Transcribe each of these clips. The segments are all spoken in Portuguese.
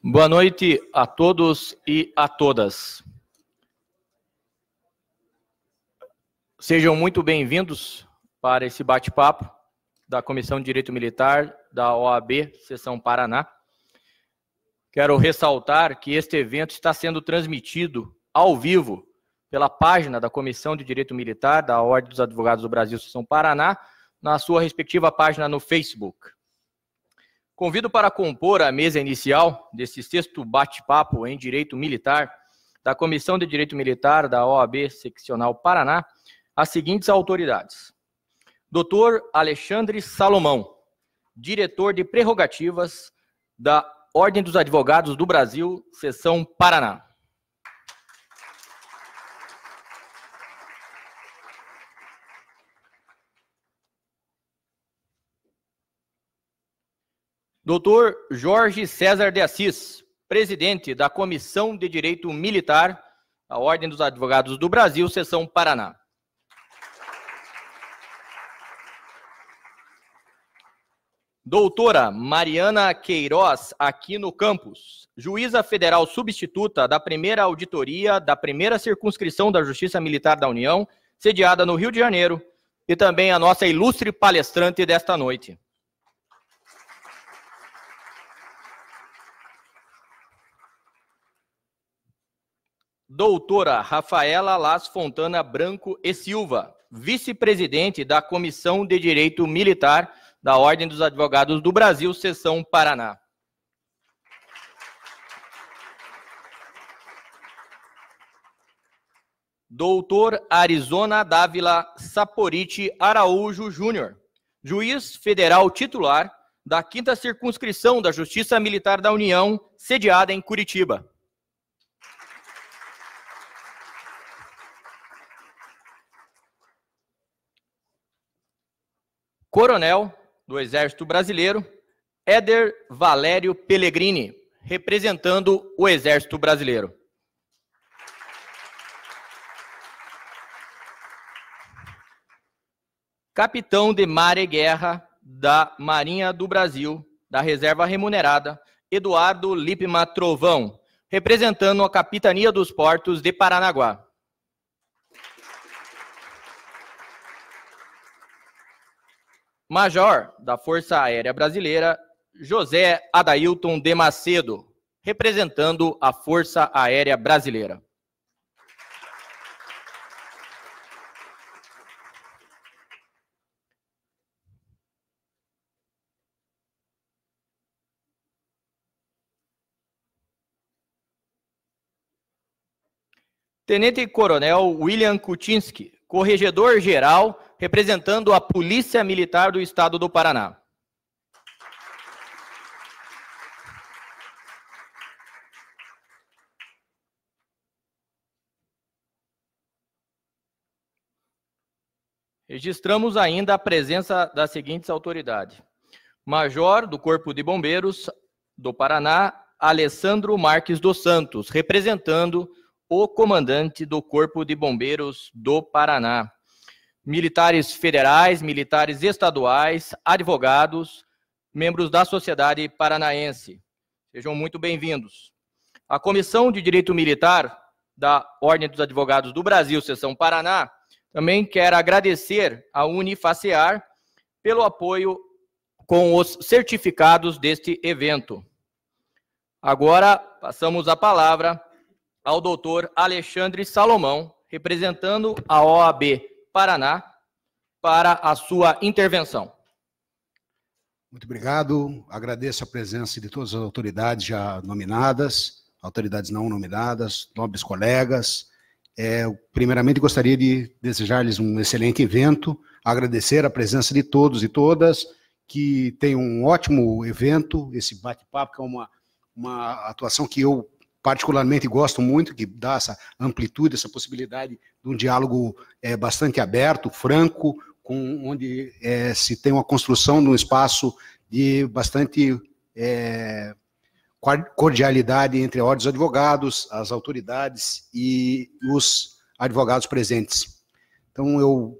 Boa noite a todos e a todas. Sejam muito bem-vindos para esse bate-papo da Comissão de Direito Militar da OAB, Seção Paraná. Quero ressaltar que este evento está sendo transmitido ao vivo pela página da Comissão de Direito Militar da Ordem dos Advogados do Brasil, Seção Paraná, na sua respectiva página no Facebook. Convido para compor a mesa inicial desse sexto bate-papo em Direito Militar da Comissão de Direito Militar da OAB Seccional Paraná as seguintes autoridades. Dr. Alexandre Salomão, diretor de prerrogativas da Ordem dos Advogados do Brasil, Seção Paraná. Dr. Jorge César de Assis, presidente da Comissão de Direito Militar da Ordem dos Advogados do Brasil, Seção Paraná. Doutora Mariana Queiroz Aquino Campos, juíza federal substituta da primeira auditoria da primeira circunscrição da Justiça Militar da União, sediada no Rio de Janeiro, e também a nossa ilustre palestrante desta noite. Doutora Rafaela Las Fontana Branco e Silva, vice-presidente da Comissão de Direito Militar da Ordem dos Advogados do Brasil, Seção Paraná. Doutor Arizona Dávila Saporiti Araújo Júnior, juiz federal titular da 5ª Circunscrição da Justiça Militar da União, sediada em Curitiba. Coronel do Exército Brasileiro, Éder Valério Pellegrini, representando o Exército Brasileiro. Capitão de Mar e Guerra da Marinha do Brasil, da Reserva Remunerada, Eduardo Lipma Trovão, representando a Capitania dos Portos de Paranaguá. Major da Força Aérea Brasileira, José Adailton de Macedo, representando a Força Aérea Brasileira. Tenente Coronel William Kuczynski, corregedor-geral, representando a Polícia Militar do Estado do Paraná. Registramos ainda a presença das seguintes autoridades. Major do Corpo de Bombeiros do Paraná, Alessandro Marques dos Santos, representando o comandante do Corpo de Bombeiros do Paraná. Militares federais, militares estaduais, advogados, membros da sociedade paranaense. Sejam muito bem-vindos. A Comissão de Direito Militar da Ordem dos Advogados do Brasil, Seção Paraná, também quer agradecer à Unifacear pelo apoio com os certificados deste evento. Agora, passamos a palavra ao doutor Alexandre Salomão, representando a OAB Paraná, para a sua intervenção. Muito obrigado. Agradeço a presença de todas as autoridades já nominadas, autoridades não nominadas, nobres colegas. Primeiramente, gostaria de desejar-lhes um excelente evento, agradecer a presença de todos e todas, que tenham um ótimo evento, esse bate-papo, que é uma atuação que eu particularmente gosto muito, que dá essa amplitude, essa possibilidade de um diálogo bastante aberto, franco, onde se tem uma construção de um espaço de bastante cordialidade entre a Ordem dos Advogados, as autoridades e os advogados presentes. Então, eu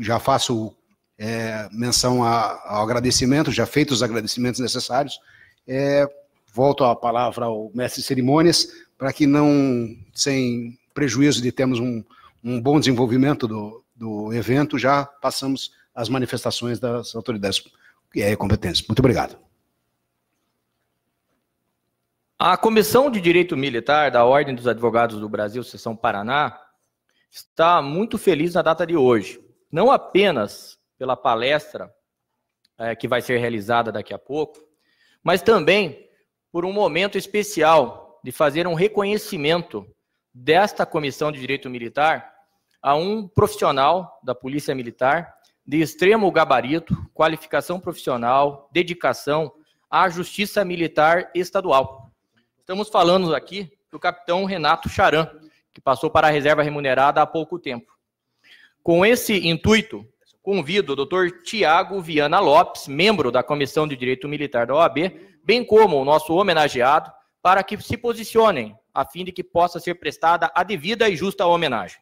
já faço menção ao agradecimento, já feitos os agradecimentos necessários, volto a palavra ao mestre de cerimônias, para que não, sem prejuízo de termos um bom desenvolvimento do evento, já passamos às manifestações das autoridades competentes. Muito obrigado. A Comissão de Direito Militar da Ordem dos Advogados do Brasil, Seção Paraná, está muito feliz na data de hoje. Não apenas pela palestra que vai ser realizada daqui a pouco, mas também por um momento especial de fazer um reconhecimento desta Comissão de Direito Militar a um profissional da Polícia Militar de extremo gabarito, qualificação profissional, dedicação à Justiça Militar Estadual. Estamos falando aqui do capitão Renato Charan, que passou para a reserva remunerada há pouco tempo. Com esse intuito, convido o Dr. Tiago Viana Lopes, membro da Comissão de Direito Militar da OAB, bem como o nosso homenageado, para que se posicionem, a fim de que possa ser prestada a devida e justa homenagem.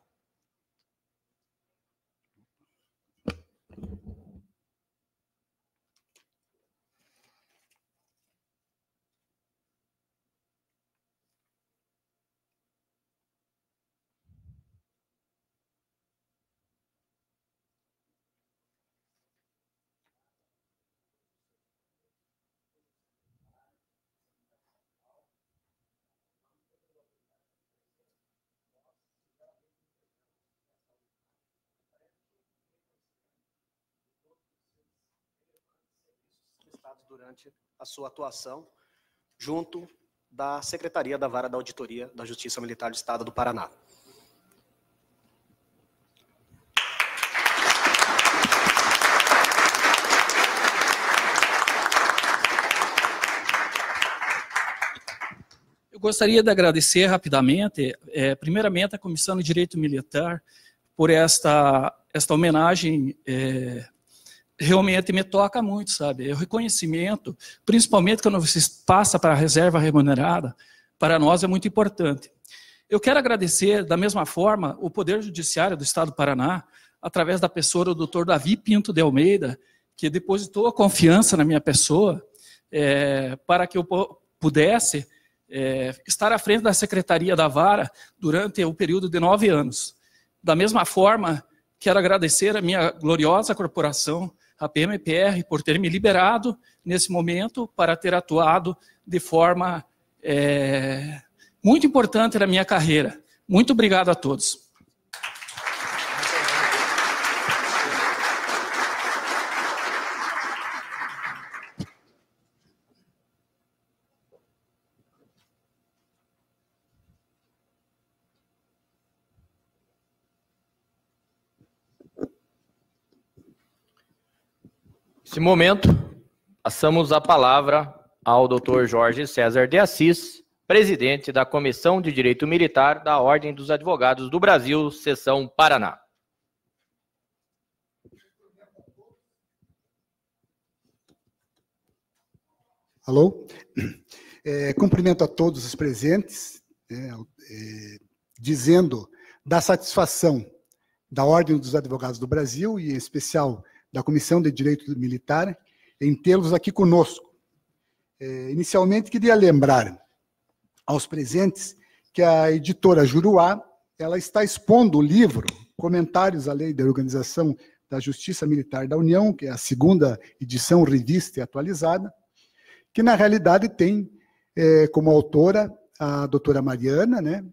Durante a sua atuação junto da Secretaria da Vara da Auditoria da Justiça Militar do Estado do Paraná. Eu gostaria de agradecer rapidamente, primeiramente, a Comissão de Direito Militar por esta homenagem. Realmente me toca muito, sabe? O reconhecimento, principalmente quando você passa para a reserva remunerada, para nós é muito importante. Eu quero agradecer, da mesma forma, o Poder Judiciário do Estado do Paraná, através da pessoa do Dr. Davi Pinto de Almeida, que depositou a confiança na minha pessoa, para que eu pudesse estar à frente da Secretaria da Vara durante o período de 9 anos. Da mesma forma, quero agradecer a minha gloriosa corporação, a PMPR, por ter me liberado nesse momento para ter atuado de forma muito importante na minha carreira. Muito obrigado a todos. Nesse momento, passamos a palavra ao Dr. Jorge César de Assis, presidente da Comissão de Direito Militar da Ordem dos Advogados do Brasil, Seção Paraná. Alô? Cumprimento a todos os presentes, dizendo da satisfação da Ordem dos Advogados do Brasil, e em especial da Comissão de Direito Militar, em tê-los aqui conosco. Inicialmente, queria lembrar aos presentes que a editora Juruá, ela está expondo o livro Comentários à Lei da Organização da Justiça Militar da União, que é a 2ª edição revista e atualizada, que na realidade tem como autora a doutora Mariana, né?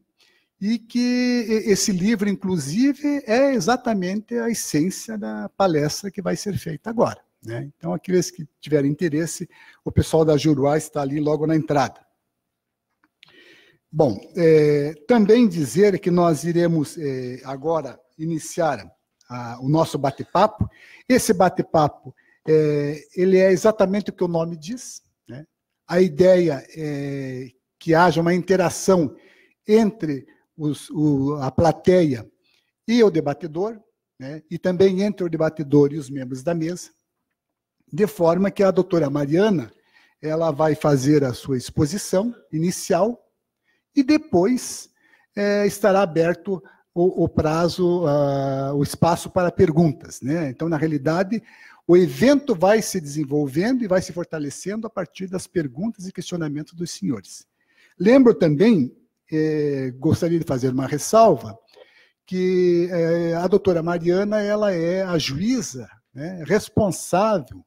E que esse livro, inclusive, é exatamente a essência da palestra que vai ser feita agora, né? Então, aqueles que tiverem interesse, o pessoal da Juruá está ali logo na entrada. Bom, também dizer que nós iremos agora iniciar o nosso bate-papo. Esse bate-papo, ele é exatamente o que o nome diz, né? A ideia é que haja uma interação entre a plateia e o debatedor, né, e também entre o debatedor e os membros da mesa, de forma que a doutora Mariana ela vai fazer a sua exposição inicial e depois estará aberto o prazo, o espaço para perguntas, né? Então, na realidade, o evento vai se desenvolvendo e vai se fortalecendo a partir das perguntas e questionamentos dos senhores. Lembro também, gostaria de fazer uma ressalva, que a doutora Mariana, ela é a juíza, né, responsável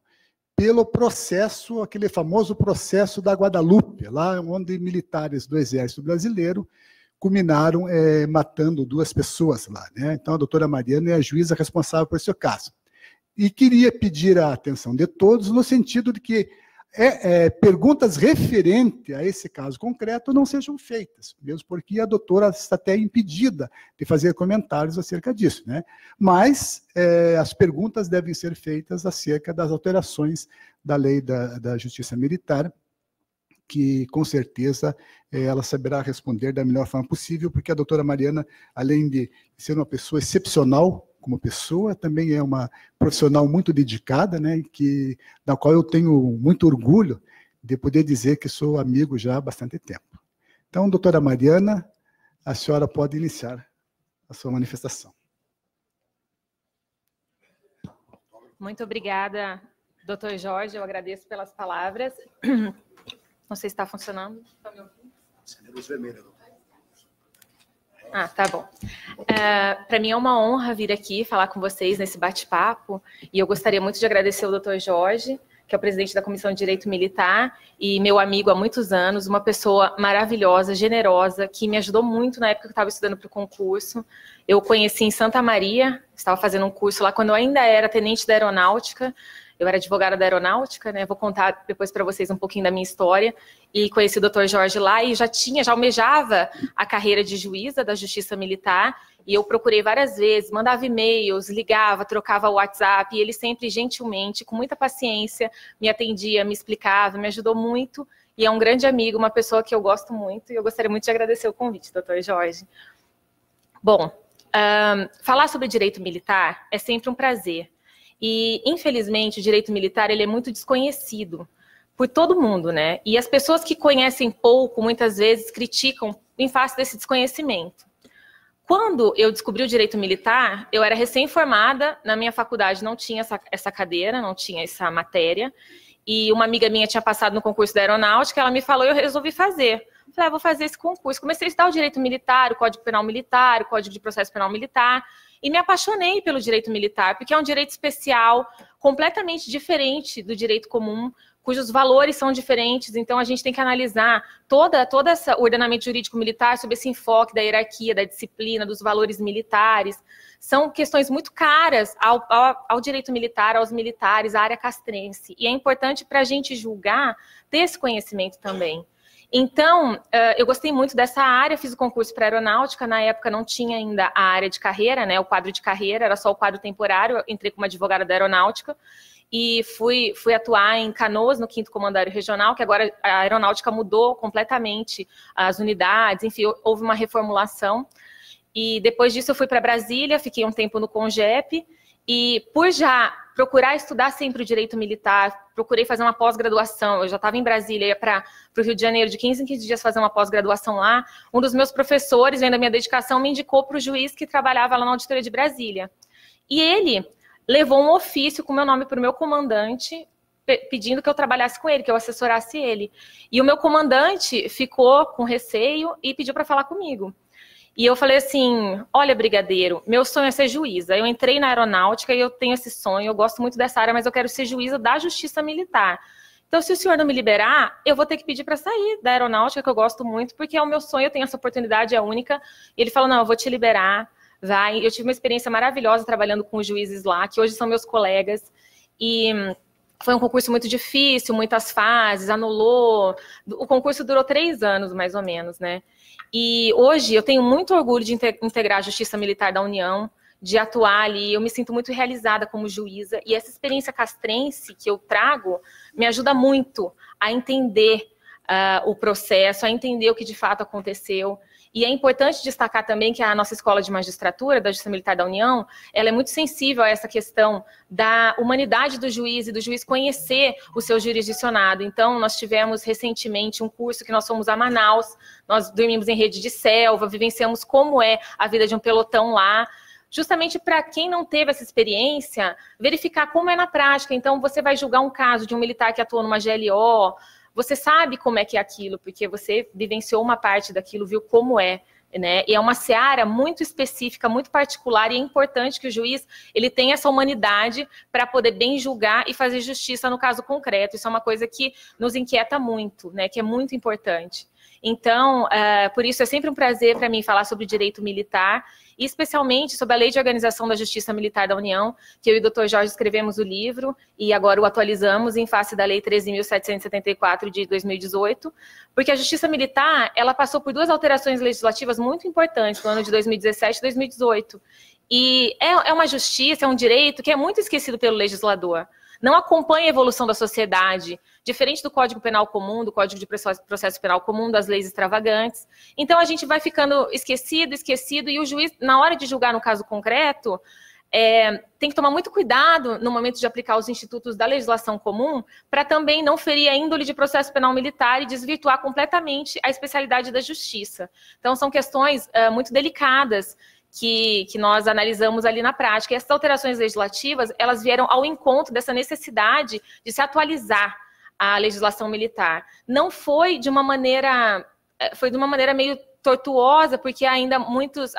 pelo processo, aquele famoso processo da Guadalupe, lá onde militares do Exército Brasileiro culminaram matando 2 pessoas lá, né? Então, a doutora Mariana é a juíza responsável por esse caso. E queria pedir a atenção de todos no sentido de que perguntas referentes a esse caso concreto não sejam feitas, mesmo porque a doutora está até impedida de fazer comentários acerca disso, né? Mas as perguntas devem ser feitas acerca das alterações da lei da Justiça Militar, que com certeza ela saberá responder da melhor forma possível, porque a doutora Mariana, além de ser uma pessoa excepcional como pessoa, também é uma profissional muito dedicada, né, da qual eu tenho muito orgulho de poder dizer que sou amigo já há bastante tempo. Então, doutora Mariana, a senhora pode iniciar a sua manifestação. Muito obrigada, doutor Jorge, eu agradeço pelas palavras. Não sei se está funcionando. Está me ouvindo? Luz vermelha, doutor. Ah, tá bom. Para mim é uma honra vir aqui falar com vocês nesse bate-papo, e eu gostaria muito de agradecer ao doutor Jorge, que é o presidente da Comissão de Direito Militar e meu amigo há muitos anos, uma pessoa maravilhosa, generosa, que me ajudou muito na época que eu estava estudando para o concurso. Eu conheci em Santa Maria, estava fazendo um curso lá quando eu ainda era tenente da aeronáutica. Eu era advogada da aeronáutica, né? Vou contar depois para vocês um pouquinho da minha história. E conheci o Dr. Jorge lá e já almejava a carreira de juíza da Justiça Militar. E eu procurei várias vezes, mandava e-mails, ligava, trocava o WhatsApp. E ele sempre, gentilmente, com muita paciência, me atendia, me explicava, me ajudou muito. E é um grande amigo, uma pessoa que eu gosto muito. E eu gostaria muito de agradecer o convite, Dr. Jorge. Bom, falar sobre direito militar é sempre um prazer. E, infelizmente, o direito militar ele é muito desconhecido por todo mundo, né? E as pessoas que conhecem pouco, muitas vezes, criticam em face desse desconhecimento. Quando eu descobri o direito militar, eu era recém-formada, na minha faculdade não tinha essa cadeira, não tinha essa matéria, e uma amiga minha tinha passado no concurso da aeronáutica, ela me falou e eu resolvi fazer. Falei, vou fazer esse concurso. Comecei a estudar o direito militar, o Código Penal Militar, o Código de Processo Penal Militar, e me apaixonei pelo direito militar, porque é um direito especial, completamente diferente do direito comum, cujos valores são diferentes, então a gente tem que analisar todo esse ordenamento jurídico militar sob esse enfoque da hierarquia, da disciplina, dos valores militares. São questões muito caras ao direito militar, aos militares, à área castrense, e é importante para a gente julgar, ter esse conhecimento também. Então, eu gostei muito dessa área, fiz o concurso para aeronáutica, na época não tinha ainda a área de carreira, né, o quadro de carreira, era só o quadro temporário, eu entrei como advogada da aeronáutica e fui atuar em Canoas, no 5º Comando Aéreo Regional, que agora a aeronáutica mudou completamente as unidades, enfim, houve uma reformulação. E depois disso eu fui para Brasília, fiquei um tempo no CONGEP, e por já procurar estudar sempre o direito militar, procurei fazer uma pós-graduação, eu já estava em Brasília, ia para o Rio de Janeiro de 15 em 15 dias fazer uma pós-graduação lá, um dos meus professores, vendo a minha dedicação, me indicou para o juiz que trabalhava lá na auditoria de Brasília. E ele levou um ofício com meu nome para o meu comandante, pedindo que eu trabalhasse com ele, que eu assessorasse ele. E o meu comandante ficou com receio e pediu para falar comigo. E eu falei assim, olha, brigadeiro, meu sonho é ser juíza. Eu entrei na aeronáutica e eu tenho esse sonho, eu gosto muito dessa área, mas eu quero ser juíza da Justiça Militar. Então, se o senhor não me liberar, eu vou ter que pedir para sair da aeronáutica, que eu gosto muito, porque é o meu sonho, eu tenho essa oportunidade, é única. E ele falou, não, eu vou te liberar, vai. Eu tive uma experiência maravilhosa trabalhando com os juízes lá, que hoje são meus colegas. E foi um concurso muito difícil, muitas fases, anulou. O concurso durou 3 anos, mais ou menos, né? E hoje eu tenho muito orgulho de integrar a Justiça Militar da União, de atuar ali, eu me sinto muito realizada como juíza, e essa experiência castrense que eu trago me ajuda muito a entender o processo, a entender o que de fato aconteceu. E é importante destacar também que a nossa Escola de Magistratura, da Justiça Militar da União, ela é muito sensível a essa questão da humanidade do juiz e do juiz conhecer o seu jurisdicionado. Então, nós tivemos recentemente um curso que nós fomos a Manaus, nós dormimos em rede de selva, vivenciamos como é a vida de um pelotão lá, justamente para quem não teve essa experiência, verificar como é na prática. Então, você vai julgar um caso de um militar que atuou numa GLO, você sabe como é que é aquilo, porque você vivenciou uma parte daquilo, viu como é. Né? E é uma seara muito específica, muito particular, e é importante que o juiz ele tenha essa humanidade para poder bem julgar e fazer justiça no caso concreto. Isso é uma coisa que nos inquieta muito, né? Que é muito importante. Então, por isso é sempre um prazer para mim falar sobre o direito militar, e especialmente sobre a Lei de Organização da Justiça Militar da União, que eu e o Dr. Jorge escrevemos o livro, e agora o atualizamos em face da Lei 13.774 de 2018, porque a Justiça Militar, ela passou por 2 alterações legislativas muito importantes no ano de 2017 e 2018. E é uma justiça, é um direito que é muito esquecido pelo legislador. Não acompanha a evolução da sociedade, diferente do Código Penal Comum, do Código de Processo Penal Comum, das leis extravagantes. Então, a gente vai ficando esquecido, e o juiz, na hora de julgar no caso concreto, tem que tomar muito cuidado no momento de aplicar os institutos da legislação comum, para também não ferir a índole de processo penal militar e desvirtuar completamente a especialidade da justiça. Então, são questões muito delicadas, que nós analisamos ali na prática. E essas alterações legislativas, elas vieram ao encontro dessa necessidade de se atualizar a legislação militar. Não foi de uma maneira, foi de uma maneira meio tortuosa, porque ainda muitos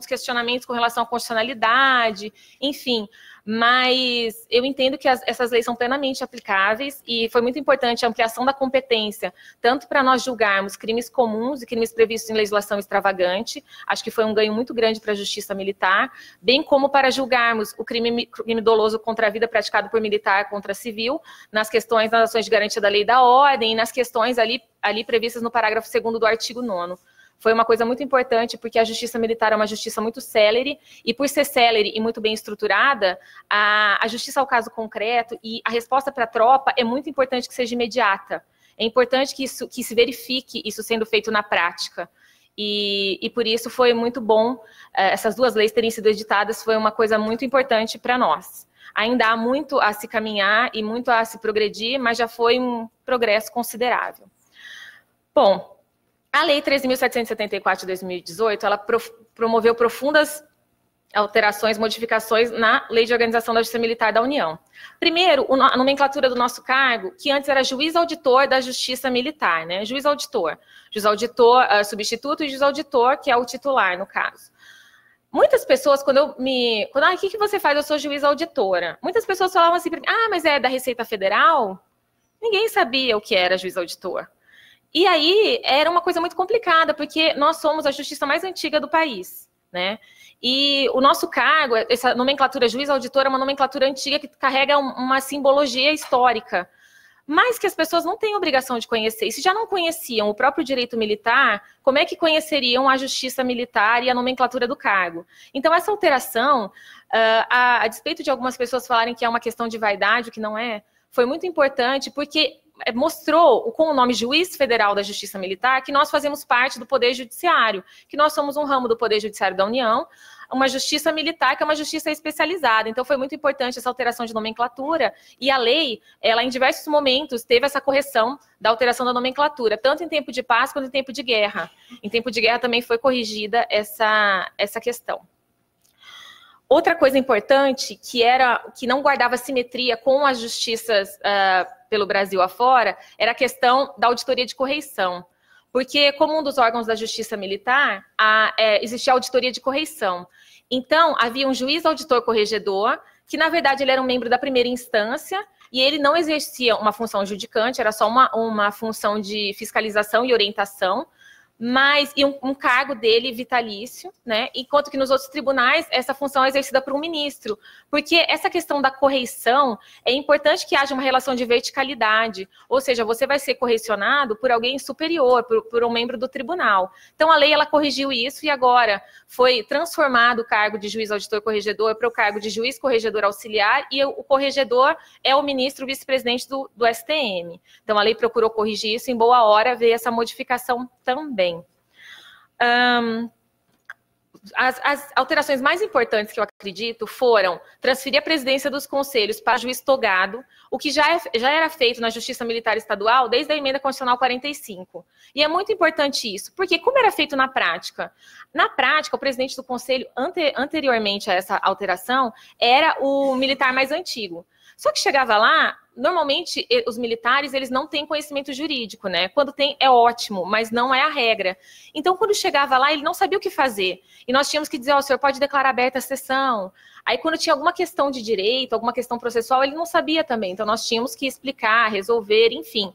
questionamentos com relação à constitucionalidade, enfim. Mas eu entendo que essas leis são plenamente aplicáveis, e foi muito importante a ampliação da competência, tanto para nós julgarmos crimes comuns e crimes previstos em legislação extravagante, acho que foi um ganho muito grande para a justiça militar, bem como para julgarmos o crime doloso contra a vida praticado por militar contra civil, nas questões das ações de garantia da lei e da ordem, e nas questões ali previstas no parágrafo 2º do artigo 9º. Foi uma coisa muito importante, porque a justiça militar é uma justiça muito célere, e por ser célere e muito bem estruturada, a justiça ao caso concreto e a resposta para a tropa é muito importante que seja imediata. É importante que se verifique isso sendo feito na prática. E por isso foi muito bom essas 2 leis terem sido editadas, foi uma coisa muito importante para nós. Ainda há muito a se caminhar e muito a se progredir, mas já foi um progresso considerável. Bom, a Lei 13.774 de 2018, ela promoveu profundas alterações, modificações na Lei de Organização da Justiça Militar da União. Primeiro, a nomenclatura do nosso cargo, que antes era juiz auditor da Justiça Militar, né? Juiz auditor substituto, e juiz auditor, que é o titular, no caso. Muitas pessoas, o que você faz? Eu sou juiz auditora. Muitas pessoas falavam assim, mas é da Receita Federal? Ninguém sabia o que era juiz auditor. E aí, era uma coisa muito complicada, porque nós somos a justiça mais antiga do país, né? E o nosso cargo, essa nomenclatura juiz-auditor, é uma nomenclatura antiga que carrega uma simbologia histórica, mas que as pessoas não têm obrigação de conhecer. E se já não conheciam o próprio direito militar, como é que conheceriam a justiça militar e a nomenclatura do cargo? Então, essa alteração, a despeito de algumas pessoas falarem que é uma questão de vaidade, o que não é, foi muito importante, porque mostrou, com o nome Juiz Federal da Justiça Militar, que nós fazemos parte do Poder Judiciário, que nós somos um ramo do Poder Judiciário da União, uma justiça militar que é uma justiça especializada. Então, foi muito importante essa alteração de nomenclatura, e a lei, ela em diversos momentos teve essa correção da alteração da nomenclatura, tanto em tempo de paz quanto em tempo de guerra. Em tempo de guerra também foi corrigida essa questão. Outra coisa importante, que não guardava simetria com as justiças pelo Brasil afora, era a questão da auditoria de correição. Porque, como um dos órgãos da Justiça Militar, existia a auditoria de correição. Então, havia um juiz auditor corregedor, que, na verdade, ele era um membro da primeira instância, e ele não exercia uma função judicante, era só uma função de fiscalização e orientação, e um cargo dele vitalício, né? Enquanto que nos outros tribunais essa função é exercida por um ministro, porque essa questão da correição é importante que haja uma relação de verticalidade, ou seja, você vai ser correcionado por alguém superior, por um membro do tribunal. Então a lei ela corrigiu isso, e agora foi transformado o cargo de juiz auditor corregedor para o cargo de juiz corregedor auxiliar, e o corregedor é o ministro vice-presidente do STM. Então a lei procurou corrigir isso, em boa hora veio essa modificação também. As alterações mais importantes que eu acredito foram transferir a presidência dos conselhos para juiz togado, o que já era feito na Justiça Militar Estadual desde a Emenda Constitucional 45. E é muito importante isso, porque como era feito na prática? Na prática, o presidente do conselho, anteriormente a essa alteração, era o militar mais antigo. Só que chegava lá, normalmente os militares eles não têm conhecimento jurídico, né? Quando tem é ótimo, mas não é a regra. Então, quando chegava lá, ele não sabia o que fazer. E nós tínhamos que dizer, ó, o senhor pode declarar aberta a sessão. Aí, quando tinha alguma questão de direito, alguma questão processual, ele não sabia também. Então, nós tínhamos que explicar, resolver, enfim.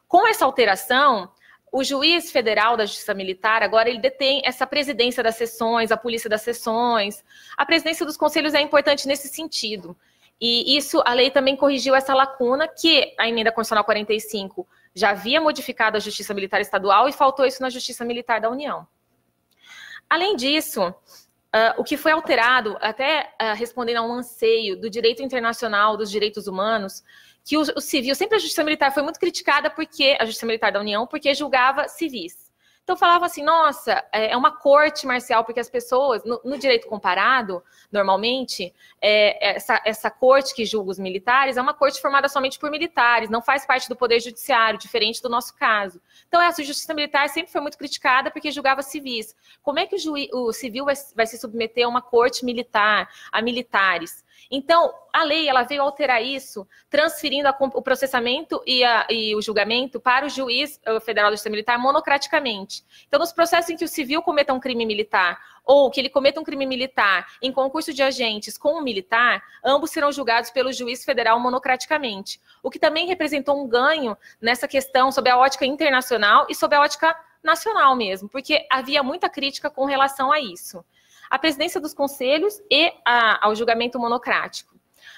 Com essa alteração, o juiz federal da Justiça Militar, agora ele detém essa presidência das sessões, a polícia das sessões. A presidência dos conselhos é importante nesse sentido. E isso, a lei também corrigiu essa lacuna que a Emenda Constitucional 45 já havia modificado a Justiça Militar Estadual e faltou isso na Justiça Militar da União. Além disso, o que foi alterado, até respondendo a um anseio do direito internacional, dos direitos humanos, que o civil, sempre a Justiça Militar foi muito criticada porque a Justiça Militar da União, porque julgava civis. Então, falava assim, nossa, é uma corte marcial, porque as pessoas, no direito comparado, normalmente, essa corte que julga os militares é uma corte formada somente por militares, não faz parte do Poder Judiciário, diferente do nosso caso. Então, essa Justiça Militar sempre foi muito criticada porque julgava civis. Como é que o civil vai se submeter a uma corte militar, a militares? Então, a lei ela veio alterar isso, transferindo o processamento e o julgamento para o juiz federal da Justiça Militar monocraticamente. Então, nos processos em que o civil cometa um crime militar ou que ele cometa um crime militar em concurso de agentes com um militar, ambos serão julgados pelo juiz federal monocraticamente. O que também representou um ganho nessa questão sobre a ótica internacional e sobre a ótica nacional mesmo, porque havia muita crítica com relação a isso. A presidência dos conselhos e ao julgamento monocrático.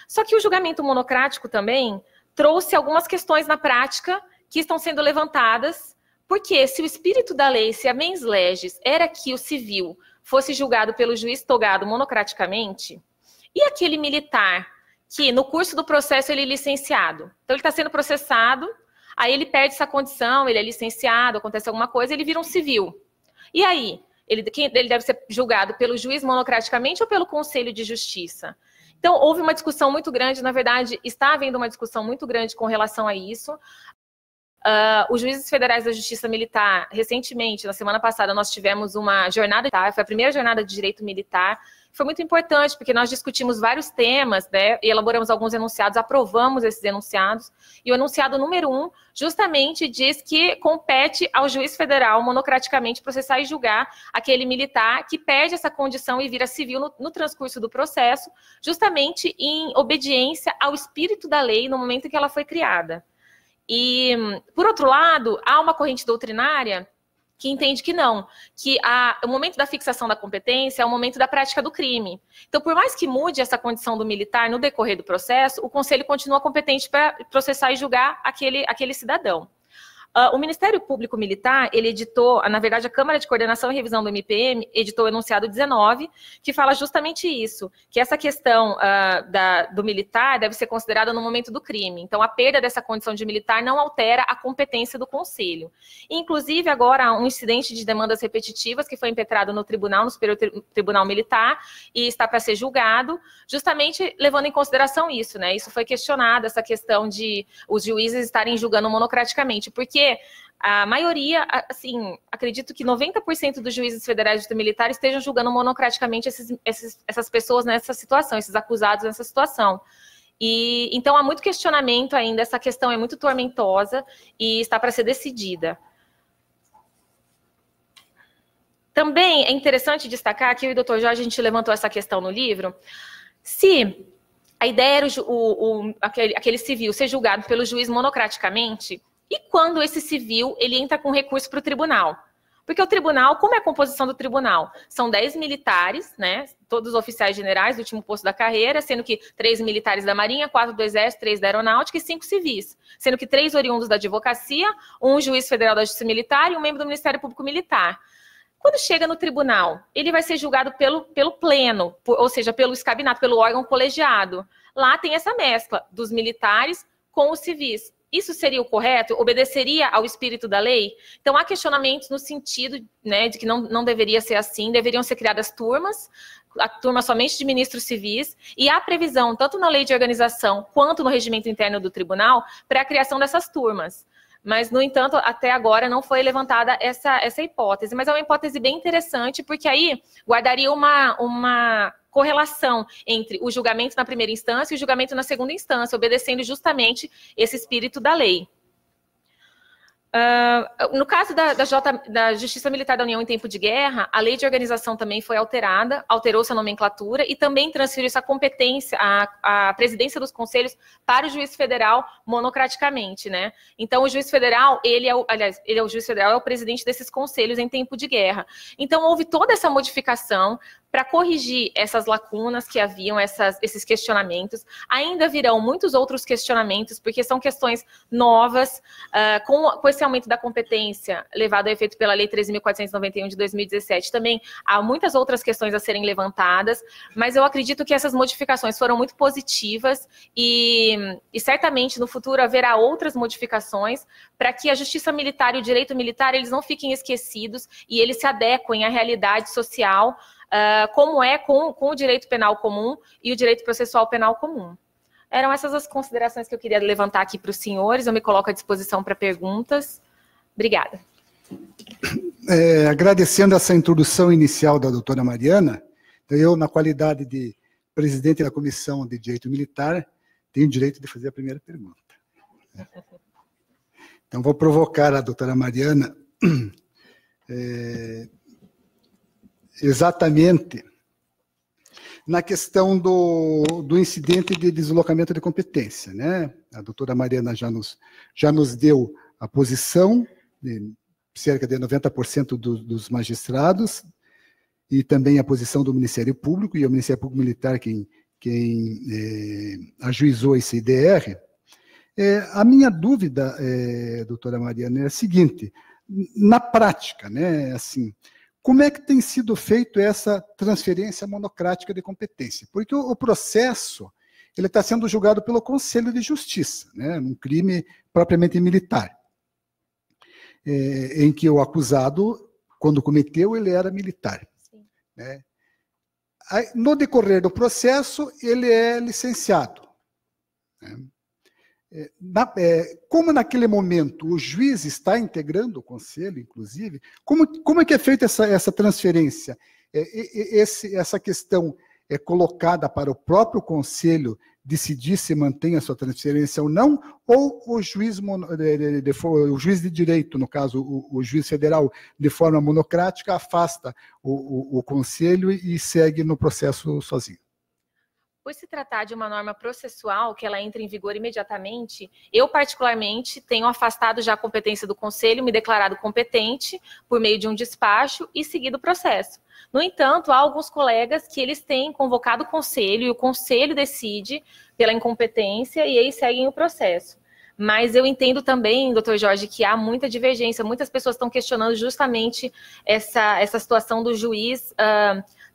Só que o julgamento monocrático também trouxe algumas questões na prática que estão sendo levantadas, porque se o espírito da lei, se a mens legis, era que o civil fosse julgado pelo juiz togado monocraticamente, e aquele militar que no curso do processo ele é licenciado, então ele está sendo processado, aí ele perde essa condição, ele é licenciado, acontece alguma coisa, ele vira um civil. E aí? Ele deve ser julgado pelo juiz monocraticamente ou pelo Conselho de Justiça? Então, houve uma discussão muito grande, na verdade, está havendo uma discussão muito grande com relação a isso. Os juízes federais da Justiça Militar, recentemente, na semana passada, nós tivemos uma jornada, foi a primeira jornada de direito militar, foi muito importante, porque nós discutimos vários temas, né, e elaboramos alguns enunciados, aprovamos esses enunciados, e o enunciado número 1 justamente diz que compete ao juiz federal monocraticamente processar e julgar aquele militar que perde essa condição e vira civil no transcurso do processo, justamente em obediência ao espírito da lei no momento em que ela foi criada. E, por outro lado, há uma corrente doutrinária que entende que não, que o momento da fixação da competência é o momento da prática do crime. Então, por mais que mude essa condição do militar no decorrer do processo, o Conselho continua competente para processar e julgar aquele cidadão. O Ministério Público Militar, ele editou, na verdade, a Câmara de Coordenação e Revisão do MPM editou o enunciado 19, que fala justamente isso, que essa questão do militar deve ser considerada no momento do crime. Então, a perda dessa condição de militar não altera a competência do Conselho. Inclusive, agora, um incidente de demandas repetitivas que foi impetrado no tribunal, no Superior Tribunal Militar, e está para ser julgado, justamente levando em consideração isso, né? Isso foi questionado, essa questão de os juízes estarem julgando monocraticamente, porque a maioria, assim, acredito que 90% dos juízes federais e militares estejam julgando monocraticamente essas pessoas nessa situação, esses acusados nessa situação. E então há muito questionamento ainda, essa questão é muito tormentosa e está para ser decidida. Também é interessante destacar que o doutor Jorge, a gente levantou essa questão no livro, se a ideia era aquele civil ser julgado pelo juiz monocraticamente, e quando esse civil ele entra com recurso para o tribunal? Porque o tribunal, como é a composição do tribunal? São 10 militares, né? Todos os oficiais generais do último posto da carreira, sendo que 3 militares da Marinha, 4 do Exército, 3 da Aeronáutica e 5 civis. Sendo que 3 oriundos da advocacia, um juiz federal da Justiça Militar e um membro do Ministério Público Militar. Quando chega no tribunal, ele vai ser julgado pelo pleno, ou seja, pelo escabinato, pelo órgão colegiado. Lá tem essa mescla dos militares com os civis. Isso seria o correto? Obedeceria ao espírito da lei? Então, há questionamentos no sentido, né, de que não deveria ser assim, deveriam ser criadas turmas, a turma somente de ministros civis, e há previsão, tanto na lei de organização quanto no regimento interno do tribunal, para a criação dessas turmas. Mas, no entanto, até agora não foi levantada essa hipótese. Mas é uma hipótese bem interessante, porque aí guardaria uma correlação entre o julgamento na primeira instância e o julgamento na segunda instância, obedecendo justamente esse espírito da lei. No caso da Justiça Militar da União em tempo de guerra, a lei de organização também foi alterada, alterou-se a nomenclatura e também transferiu essa competência, a presidência dos conselhos para o juiz federal monocraticamente, né? Então, o juiz federal, ele é o juiz federal, é o presidente desses conselhos em tempo de guerra. Então, houve toda essa modificação para corrigir essas lacunas que haviam, esses questionamentos. Ainda virão muitos outros questionamentos, porque são questões novas, com esse aumento da competência levado a efeito pela Lei 13.491 de 2017. Também há muitas outras questões a serem levantadas, mas eu acredito que essas modificações foram muito positivas e certamente no futuro haverá outras modificações para que a justiça militar e o direito militar eles não fiquem esquecidos e eles se adequem à realidade social, como é com o direito penal comum e o direito processual penal comum. Eram essas as considerações que eu queria levantar aqui para os senhores. Eu me coloco à disposição para perguntas. Obrigada. Agradecendo essa introdução inicial da doutora Mariana, eu, na qualidade de presidente da Comissão de Direito Militar, tenho o direito de fazer a primeira pergunta. Então, vou provocar a doutora Mariana exatamente na questão do incidente de deslocamento de competência, né? A doutora Mariana já nos deu a posição de cerca de 90% dos magistrados e também a posição do Ministério Público, e o Ministério Público Militar quem ajuizou esse IDR. A minha dúvida, doutora Mariana, é a seguinte: na prática, né, assim, como é que tem sido feito essa transferência monocrática de competência? Porque o processo ele está sendo julgado pelo Conselho de Justiça, né, num crime propriamente militar, em que o acusado, quando cometeu, ele era militar. Né? Aí, no decorrer do processo, ele é licenciado. Né? Como naquele momento o juiz está integrando o conselho, inclusive, como é que é feita essa transferência? Essa questão é colocada para o próprio conselho decidir se mantém a sua transferência ou não, ou o juiz de direito, no caso o juiz federal, de forma monocrática, afasta o conselho e segue no processo sozinho? Por se tratar de uma norma processual, que ela entra em vigor imediatamente, eu, particularmente, tenho afastado já a competência do Conselho, me declarado competente por meio de um despacho e seguido o processo. No entanto, há alguns colegas que eles têm convocado o Conselho e o Conselho decide pela incompetência e eles seguem o processo. Mas eu entendo também, doutor Jorge, que há muita divergência, muitas pessoas estão questionando justamente essa situação do juiz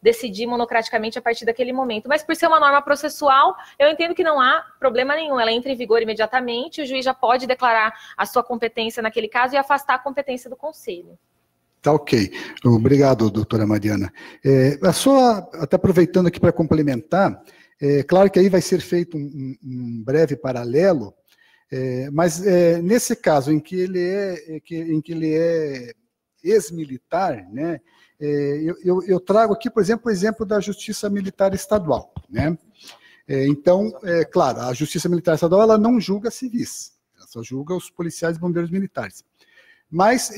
decidir monocraticamente a partir daquele momento. Mas por ser uma norma processual, eu entendo que não há problema nenhum. Ela entra em vigor imediatamente, o juiz já pode declarar a sua competência naquele caso e afastar a competência do conselho. Tá ok. Obrigado, doutora Mariana. Até aproveitando aqui para complementar, claro que aí vai ser feito um breve paralelo, mas nesse caso em que ele é ex-militar, né, eu trago aqui, por exemplo, o exemplo da Justiça Militar Estadual, né? Então, claro, a Justiça Militar Estadual ela não julga civis, ela só julga os policiais e bombeiros militares. Mas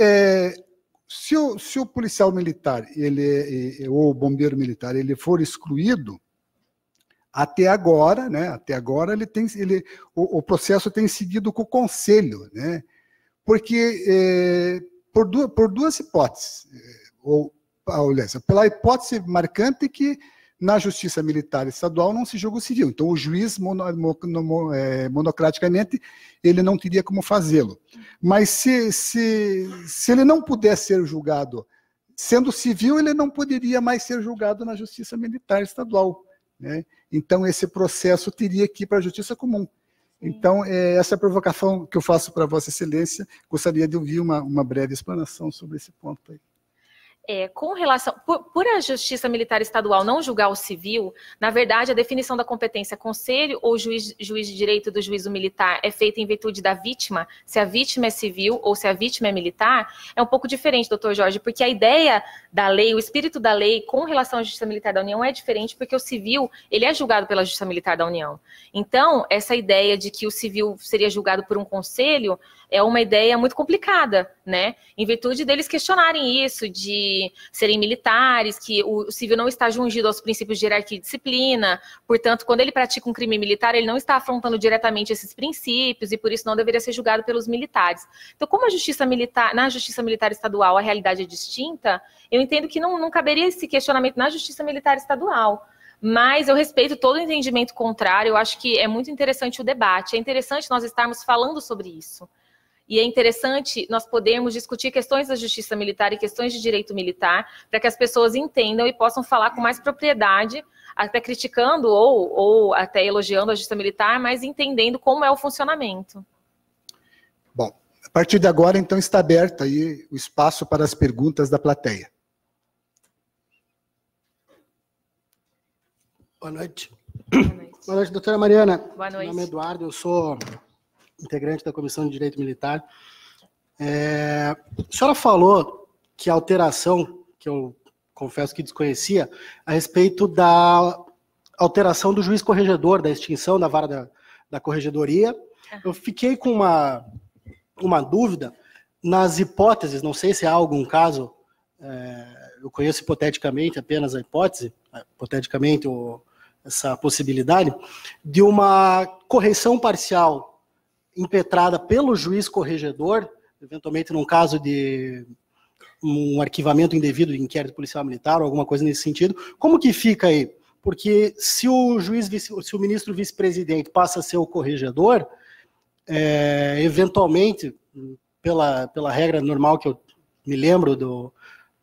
se o policial militar ou o bombeiro militar ele for excluído, até agora, né? Até agora o processo tem seguido com o conselho, né? Porque por duas hipóteses, pela hipótese marcante que na Justiça Militar Estadual não se julga o civil. Então, o juiz, monocraticamente, ele não teria como fazê-lo. Mas se ele não puder ser julgado sendo civil, ele não poderia mais ser julgado na Justiça Militar Estadual. Né? Então, esse processo teria que ir para a Justiça Comum. Então, essa é a provocação que eu faço para Vossa Excelência. Gostaria de ouvir uma breve explanação sobre esse ponto aí. Com relação, por a Justiça Militar Estadual não julgar o civil, na verdade, a definição da competência conselho ou juiz de direito do juízo militar é feita em virtude da vítima, se a vítima é civil ou se a vítima é militar, é um pouco diferente, doutor Jorge, porque a ideia da lei, o espírito da lei com relação à Justiça Militar da União é diferente, porque o civil, ele é julgado pela Justiça Militar da União. Então, essa ideia de que o civil seria julgado por um conselho é uma ideia muito complicada, né? Em virtude deles questionarem isso, de serem militares, que o civil não está jungido aos princípios de hierarquia e disciplina, portanto, quando ele pratica um crime militar, ele não está afrontando diretamente esses princípios e por isso não deveria ser julgado pelos militares. Então, como a Justiça Militar, na Justiça Militar Estadual a realidade é distinta, eu entendo que não caberia esse questionamento na Justiça Militar Estadual. Mas eu respeito todo o entendimento contrário, eu acho que é muito interessante o debate, é interessante nós estarmos falando sobre isso. E é interessante nós podermos discutir questões da justiça militar e questões de direito militar, para que as pessoas entendam e possam falar com mais propriedade, até criticando ou até elogiando a justiça militar, mas entendendo como é o funcionamento. Bom, a partir de agora, então, está aberto aí o espaço para as perguntas da plateia. Boa noite. Boa noite. Boa noite, doutora Mariana. Boa noite. Meu nome é Eduardo, eu sou integrante da Comissão de Direito Militar. A senhora falou que a alteração, que eu confesso que desconhecia, a respeito da alteração do juiz corregedor, da extinção da vara da corregedoria. Eu fiquei com uma dúvida nas hipóteses, não sei se há algum caso, eu conheço hipoteticamente apenas a hipótese, hipoteticamente essa possibilidade, de uma correção parcial impetrada pelo juiz corregedor, eventualmente num caso de um arquivamento indevido de inquérito policial militar ou alguma coisa nesse sentido. Como que fica aí? Porque se o ministro vice-presidente passa a ser o corregedor, eventualmente, pela regra normal que eu me lembro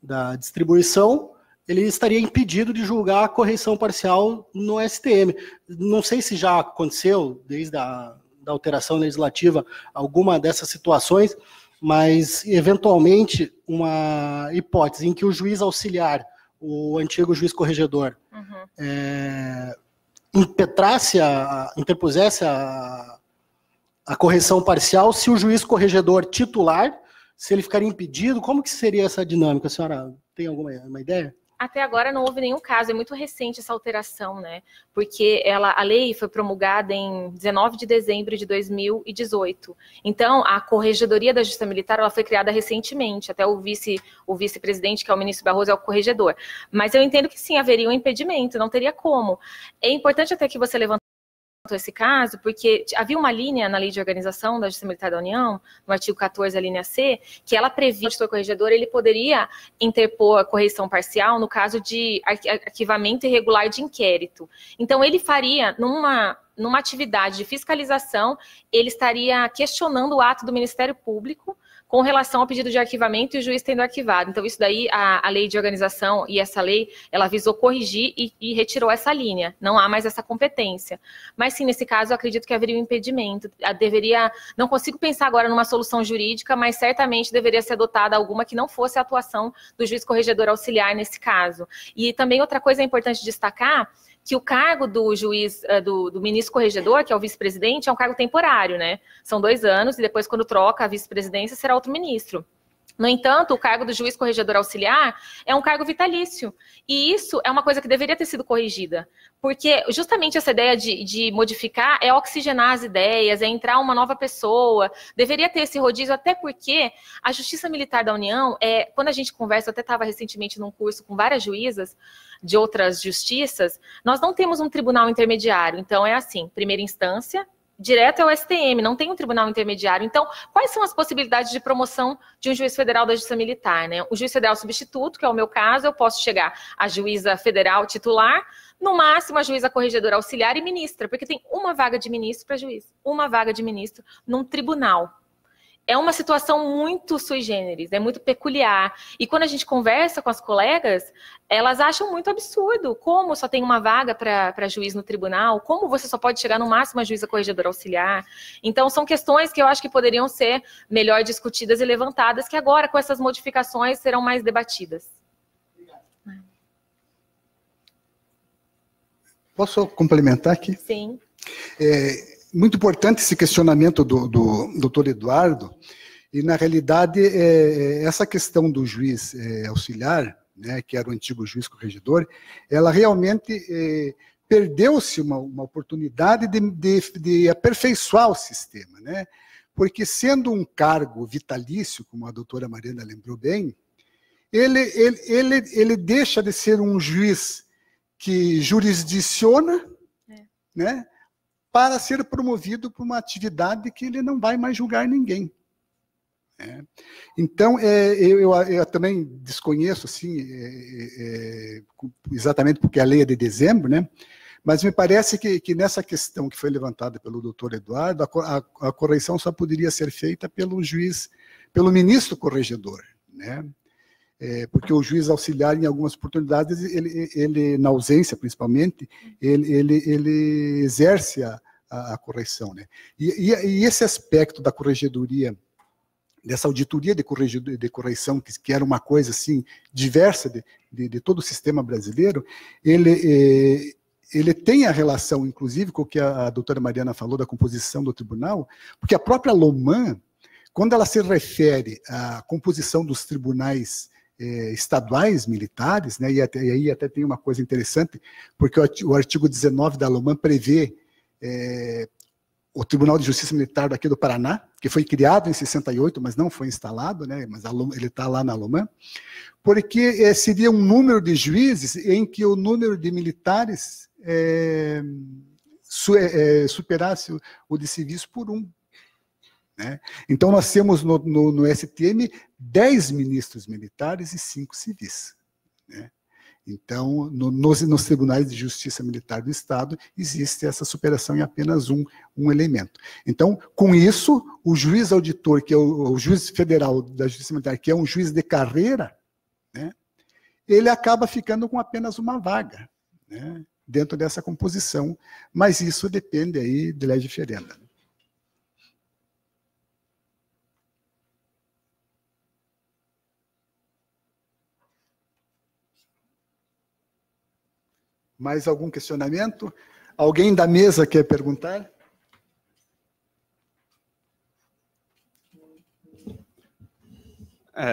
da distribuição, ele estaria impedido de julgar a correção parcial no STM. Não sei se já aconteceu, desde da alteração legislativa, alguma dessas situações, mas, eventualmente, uma hipótese em que o juiz auxiliar, o antigo juiz corregedor, interpusesse a correção parcial, se o juiz corregedor titular, se ele ficaria impedido, como que seria essa dinâmica? A senhora tem alguma ideia? Até agora não houve nenhum caso, é muito recente essa alteração, né? Porque a lei foi promulgada em 19 de dezembro de 2018. Então, a Corregedoria da Justiça Militar ela foi criada recentemente, até o vice-presidente, que é o ministro Barroso, é o corregedor. Mas eu entendo que sim, haveria um impedimento, não teria como. É importante até que você levante esse caso, porque havia uma linha na Lei de Organização da Justiça Militar da União, no artigo 14, a linha C, que ela previa que o corregedor ele poderia interpor a correção parcial no caso de arquivamento irregular de inquérito. Então, ele faria, numa atividade de fiscalização, ele estaria questionando o ato do Ministério Público com relação ao pedido de arquivamento e o juiz tendo arquivado. Então, isso daí, a lei de organização e essa lei, ela visou corrigir e retirou essa linha. Não há mais essa competência. Mas, sim, nesse caso, eu acredito que haveria um impedimento. Não consigo pensar agora numa solução jurídica, mas certamente deveria ser adotada alguma que não fosse a atuação do juiz corregedor auxiliar nesse caso. E também outra coisa importante destacar, que o cargo do juiz, do ministro corregedor, que é o vice-presidente, é um cargo temporário, né? São 2 anos e depois, quando troca a vice-presidência, será outro ministro. No entanto, o cargo do juiz corregedor auxiliar é um cargo vitalício. E isso é uma coisa que deveria ter sido corrigida. Porque justamente essa ideia de modificar é oxigenar as ideias, é entrar uma nova pessoa. Deveria ter esse rodízio, até porque a Justiça Militar da União, quando a gente conversa, eu até estava recentemente num curso com várias juízas de outras justiças, nós não temos um tribunal intermediário. Então, é assim, primeira instância, direto ao STM, não tem um tribunal intermediário. Então, quais são as possibilidades de promoção de um juiz federal da Justiça Militar, né? O juiz federal substituto, que é o meu caso, eu posso chegar à juíza federal titular, no máximo a juíza corregedora auxiliar e ministra, porque tem uma vaga de ministro para juiz, uma vaga de ministro num tribunal. é uma situação muito sui generis, é muito peculiar. E quando a gente conversa com as colegas, elas acham muito absurdo. Como só tem uma vaga para juiz no tribunal? Como você só pode chegar no máximo a juíza corregedora auxiliar? Então, são questões que eu acho que poderiam ser melhor discutidas e levantadas, que agora, com essas modificações, serão mais debatidas. Posso complementar aqui? Sim. Muito importante esse questionamento do doutor Eduardo, e, na realidade, essa questão do juiz auxiliar, né, que era o antigo juiz corregedor, ela realmente perdeu-se uma oportunidade de aperfeiçoar o sistema, né? Porque, sendo um cargo vitalício, como a doutora Mariana lembrou bem, ele deixa de ser um juiz que jurisdiciona, né, para ser promovido para uma atividade que ele não vai mais julgar ninguém. Então, eu também desconheço, assim, exatamente porque a lei é de dezembro, né, mas me parece que nessa questão que foi levantada pelo doutor Eduardo, a correção só poderia ser feita pelo juiz, pelo ministro corregedor, né? Porque o juiz auxiliar, em algumas oportunidades, ele na ausência, principalmente, ele exerce a correção, né? E esse aspecto da corregedoria, dessa auditoria de correção, que era uma coisa assim diversa de todo o sistema brasileiro, ele tem a relação, inclusive, com o que a doutora Mariana falou da composição do tribunal, porque a própria Loman, quando ela se refere à composição dos tribunais estaduais militares, né, e aí até tem uma coisa interessante, porque o artigo 19 da Loman prevê o Tribunal de Justiça Militar daqui do Paraná, que foi criado em 68, mas não foi instalado, né, mas ele está lá na Loman, porque seria um número de juízes em que o número de militares superasse o de civis por 1. Né? Então, nós temos no STM 10 ministros militares e 5 civis. Né? Então, nos tribunais de justiça militar do Estado, existe essa superação em apenas um elemento. Então, com isso, o juiz auditor, que é o juiz federal da justiça militar, que é um juiz de carreira, né, ele acaba ficando com apenas uma vaga, né, dentro dessa composição, mas isso depende aí de lei diferenda. Mais algum questionamento? Alguém da mesa quer perguntar?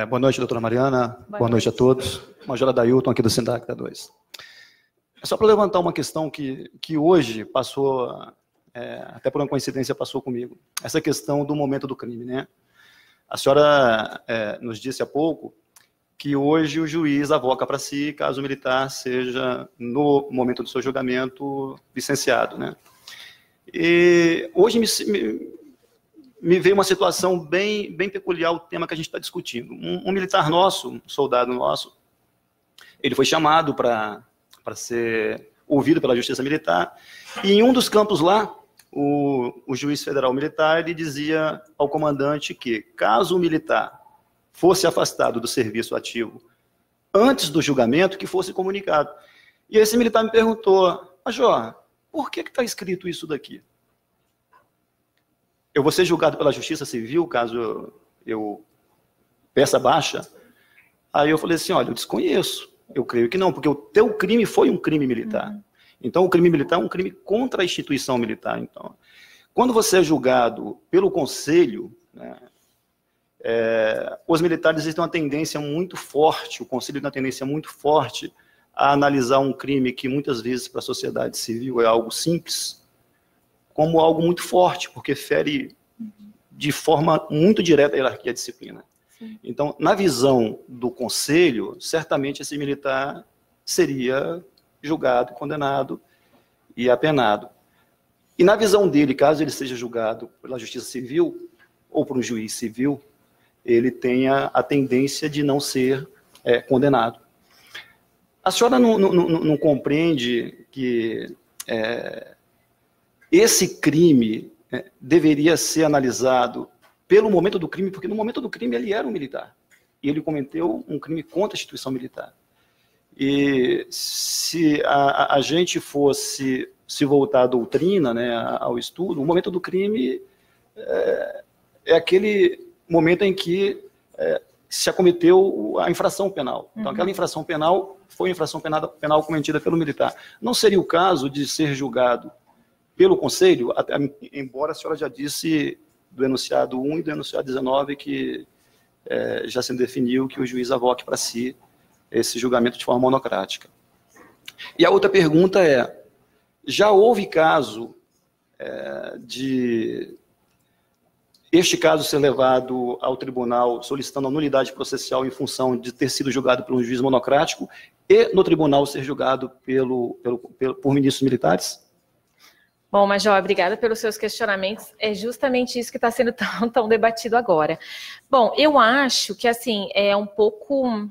Boa noite, doutora Mariana. Boa noite a todos. Major Adailton, aqui do SINDAC da 2. É só para levantar uma questão que hoje passou, até por uma coincidência, passou comigo. Essa questão do momento do crime, né? A senhora nos disse há pouco que hoje o juiz avoca para si, caso o militar seja, no momento do seu julgamento, licenciado, né? E hoje me veio uma situação bem peculiar, o tema que a gente está discutindo. Um militar nosso, um soldado nosso, ele foi chamado para ser ouvido pela Justiça Militar, e em um dos campos lá, o juiz federal militar, ele dizia ao comandante que, caso o militar fosse afastado do serviço ativo antes do julgamento, que fosse comunicado. E esse militar me perguntou: Major, por que está escrito isso daqui? Eu vou ser julgado pela Justiça Civil, caso eu peça baixa? Aí eu falei assim: olha, eu desconheço, eu creio que não, porque o teu crime foi um crime militar. Então, o crime militar é um crime contra a instituição militar. Então, quando você é julgado pelo Conselho, né, os militares têm uma tendência muito forte, o Conselho tem uma tendência muito forte a analisar um crime que muitas vezes para a sociedade civil é algo simples, como algo muito forte, porque fere de forma muito direta a hierarquia da disciplina. Sim. Então, na visão do Conselho, certamente esse militar seria julgado, condenado e apenado. E na visão dele, caso ele seja julgado pela Justiça Civil ou por um juiz civil, ele tenha a tendência de não ser condenado. A senhora não compreende que esse crime deveria ser analisado pelo momento do crime, porque no momento do crime ele era um militar. E ele cometeu um crime contra a instituição militar. E se a gente fosse se voltar à doutrina, né, ao estudo, o momento do crime é aquele momento em que se acometeu a infração penal. Então, aquela infração penal foi a infração penal cometida pelo militar. Não seria o caso de ser julgado pelo Conselho, embora a senhora já disse do enunciado 1 e do enunciado 19 que já se definiu que o juiz avoque para si esse julgamento de forma monocrática. E a outra pergunta é, já houve caso de este caso ser levado ao tribunal solicitando a nulidade processual em função de ter sido julgado por um juiz monocrático e no tribunal ser julgado por ministros militares? Bom, Major, obrigada pelos seus questionamentos. É justamente isso que está sendo tão debatido agora. Bom, eu acho que, assim, é um pouco...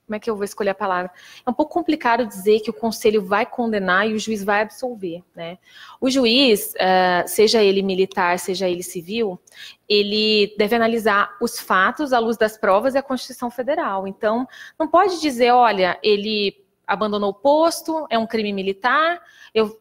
Como é que eu vou escolher a palavra? É um pouco complicado dizer que o conselho vai condenar e o juiz vai absolver, né? O juiz, seja ele militar, seja ele civil, ele deve analisar os fatos à luz das provas e a Constituição Federal. Então, não pode dizer, olha, ele abandonou o posto, é um crime militar,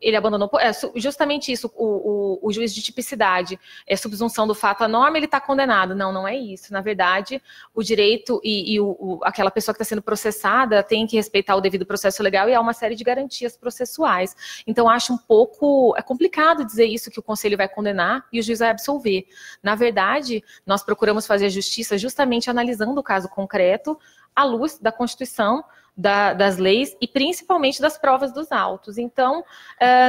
ele abandonou, justamente isso, o juiz de tipicidade, é subsunção do fato à norma, ele está condenado. Não, não é isso. Na verdade, o direito e aquela pessoa que está sendo processada tem que respeitar o devido processo legal e há uma série de garantias processuais. Então, acho um pouco, é complicado dizer isso, que o conselho vai condenar e o juiz vai absolver. Na verdade, nós procuramos fazer a justiça justamente analisando o caso concreto à luz da Constituição, das leis e principalmente das provas dos autos. Então,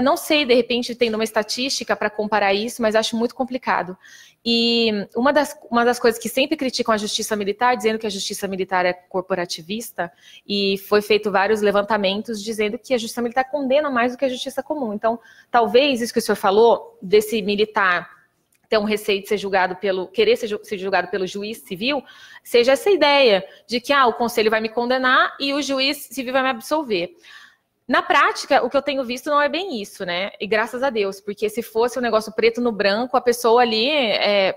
não sei, de repente, tendo uma estatística para comparar isso, mas acho muito complicado. E uma das coisas que sempre criticam a justiça militar, dizendo que a justiça militar é corporativista, e foi feito vários levantamentos dizendo que a justiça militar condena mais do que a justiça comum. Então, talvez isso que o senhor falou, desse militar ter um receio de ser julgado querer ser julgado pelo juiz civil, seja essa ideia de que o conselho vai me condenar e o juiz civil vai me absolver. Na prática, o que eu tenho visto não é bem isso, né? E graças a Deus, porque se fosse um negócio preto no branco, a pessoa ali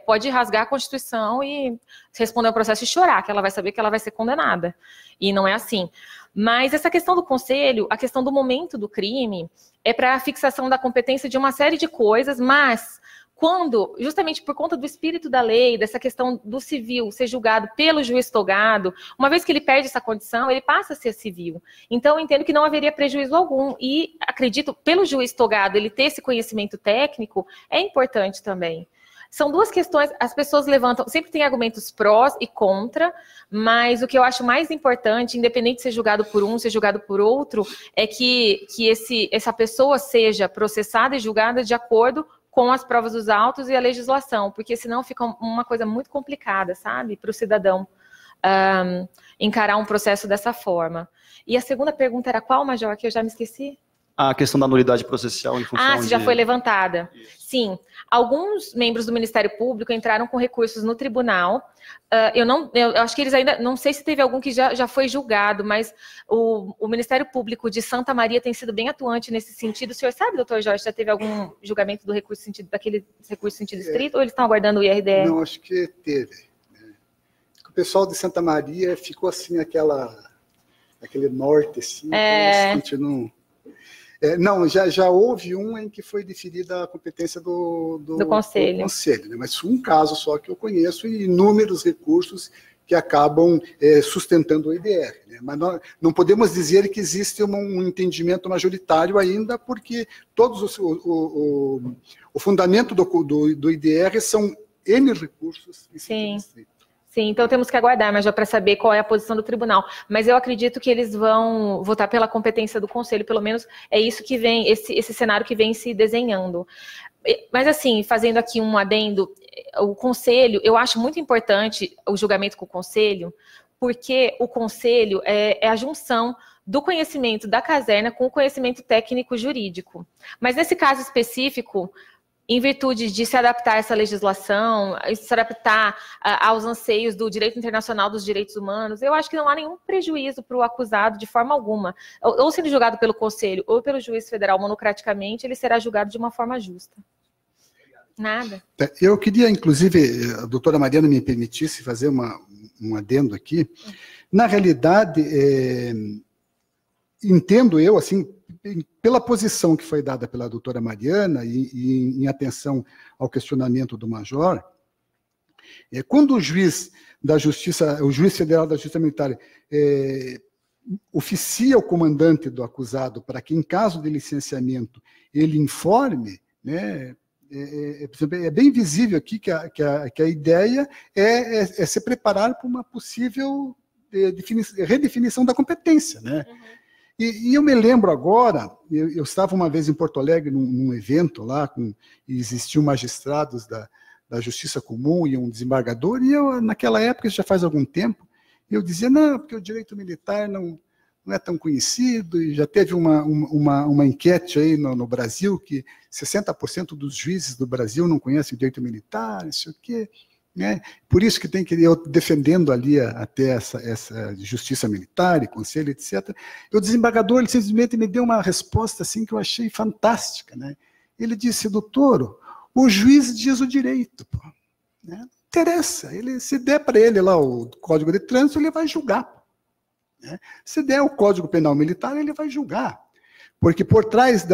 pode rasgar a Constituição e responder ao processo e chorar, que ela vai saber que ela vai ser condenada. E não é assim. Mas essa questão do conselho, a questão do momento do crime, é para a fixação da competência de uma série de coisas, mas quando, justamente por conta do espírito da lei, dessa questão do civil ser julgado pelo juiz togado, uma vez que ele perde essa condição, ele passa a ser civil. Então, eu entendo que não haveria prejuízo algum. E acredito, pelo juiz togado, ele ter esse conhecimento técnico, é importante também. São duas questões, as pessoas levantam, sempre tem argumentos prós e contra, mas o que eu acho mais importante, independente de ser julgado por um, ser julgado por outro, é que essa pessoa seja processada e julgada de acordo com as provas dos autos e a legislação, porque senão fica uma coisa muito complicada, sabe, para o cidadão encarar um processo dessa forma. E a segunda pergunta era qual, Major, que eu já me esqueci? A questão da nulidade processual em função se já foi levantada. Sim, alguns membros do Ministério Público entraram com recursos no tribunal. Eu acho que eles ainda, não sei se teve algum que já foi julgado, mas o Ministério Público de Santa Maria tem sido bem atuante nesse sentido. O senhor sabe, doutor Jorge, já teve algum julgamento do recurso daquele recurso sentido estrito, ou eles estão aguardando o IRDE? Não, acho que teve. O pessoal de Santa Maria ficou assim, aquele norte, assim, eles continuam... não, já houve um em que foi deferida a competência do Conselho, né? Mas um caso só que eu conheço e inúmeros recursos que acabam sustentando o IDR. Né? Mas não podemos dizer que existe um entendimento majoritário ainda, porque todos o fundamento do IDR são N recursos. Sim. Sim, então temos que aguardar, mas já para saber qual é a posição do tribunal. Mas eu acredito que eles vão votar pela competência do Conselho, pelo menos é isso que vem, esse cenário que vem se desenhando. Mas assim, fazendo aqui um adendo, o Conselho, eu acho muito importante o julgamento com o Conselho, porque o Conselho é a junção do conhecimento da caserna com o conhecimento técnico jurídico. Mas nesse caso específico, em virtude de se adaptar a essa legislação, se adaptar aos anseios do direito internacional dos direitos humanos, eu acho que não há nenhum prejuízo para o acusado de forma alguma. Ou sendo julgado pelo Conselho ou pelo juiz federal monocraticamente, ele será julgado de uma forma justa. Nada. Eu queria, inclusive, a doutora Mariana me permitisse fazer um adendo aqui. Na realidade, entendo eu, assim, pela posição que foi dada pela doutora Mariana e em atenção ao questionamento do major, quando o juiz da Justiça, o juiz federal da Justiça Militar, oficia o comandante do acusado para que, em caso de licenciamento, ele informe, né? É bem visível aqui que a ideia é se preparar para uma possível redefinição da competência, né? E eu me lembro agora, eu estava uma vez em Porto Alegre num evento lá, e existiam magistrados da Justiça Comum e um desembargador, e eu, naquela época, isso já faz algum tempo, eu dizia, não, porque o direito militar não é tão conhecido, e já teve uma enquete aí no Brasil que 60% dos juízes do Brasil não conhecem o direito militar, não sei o quê, né? Por isso que tem que eu defendendo ali até essa justiça militar e conselho, etc. E o desembargador, ele simplesmente me deu uma resposta assim que eu achei fantástica, né? Ele disse, doutor, o juiz diz o direito, pô, né? Não interessa, se der para ele lá o Código de Trânsito, ele vai julgar. Né? Se der o Código Penal Militar, ele vai julgar. Porque por trás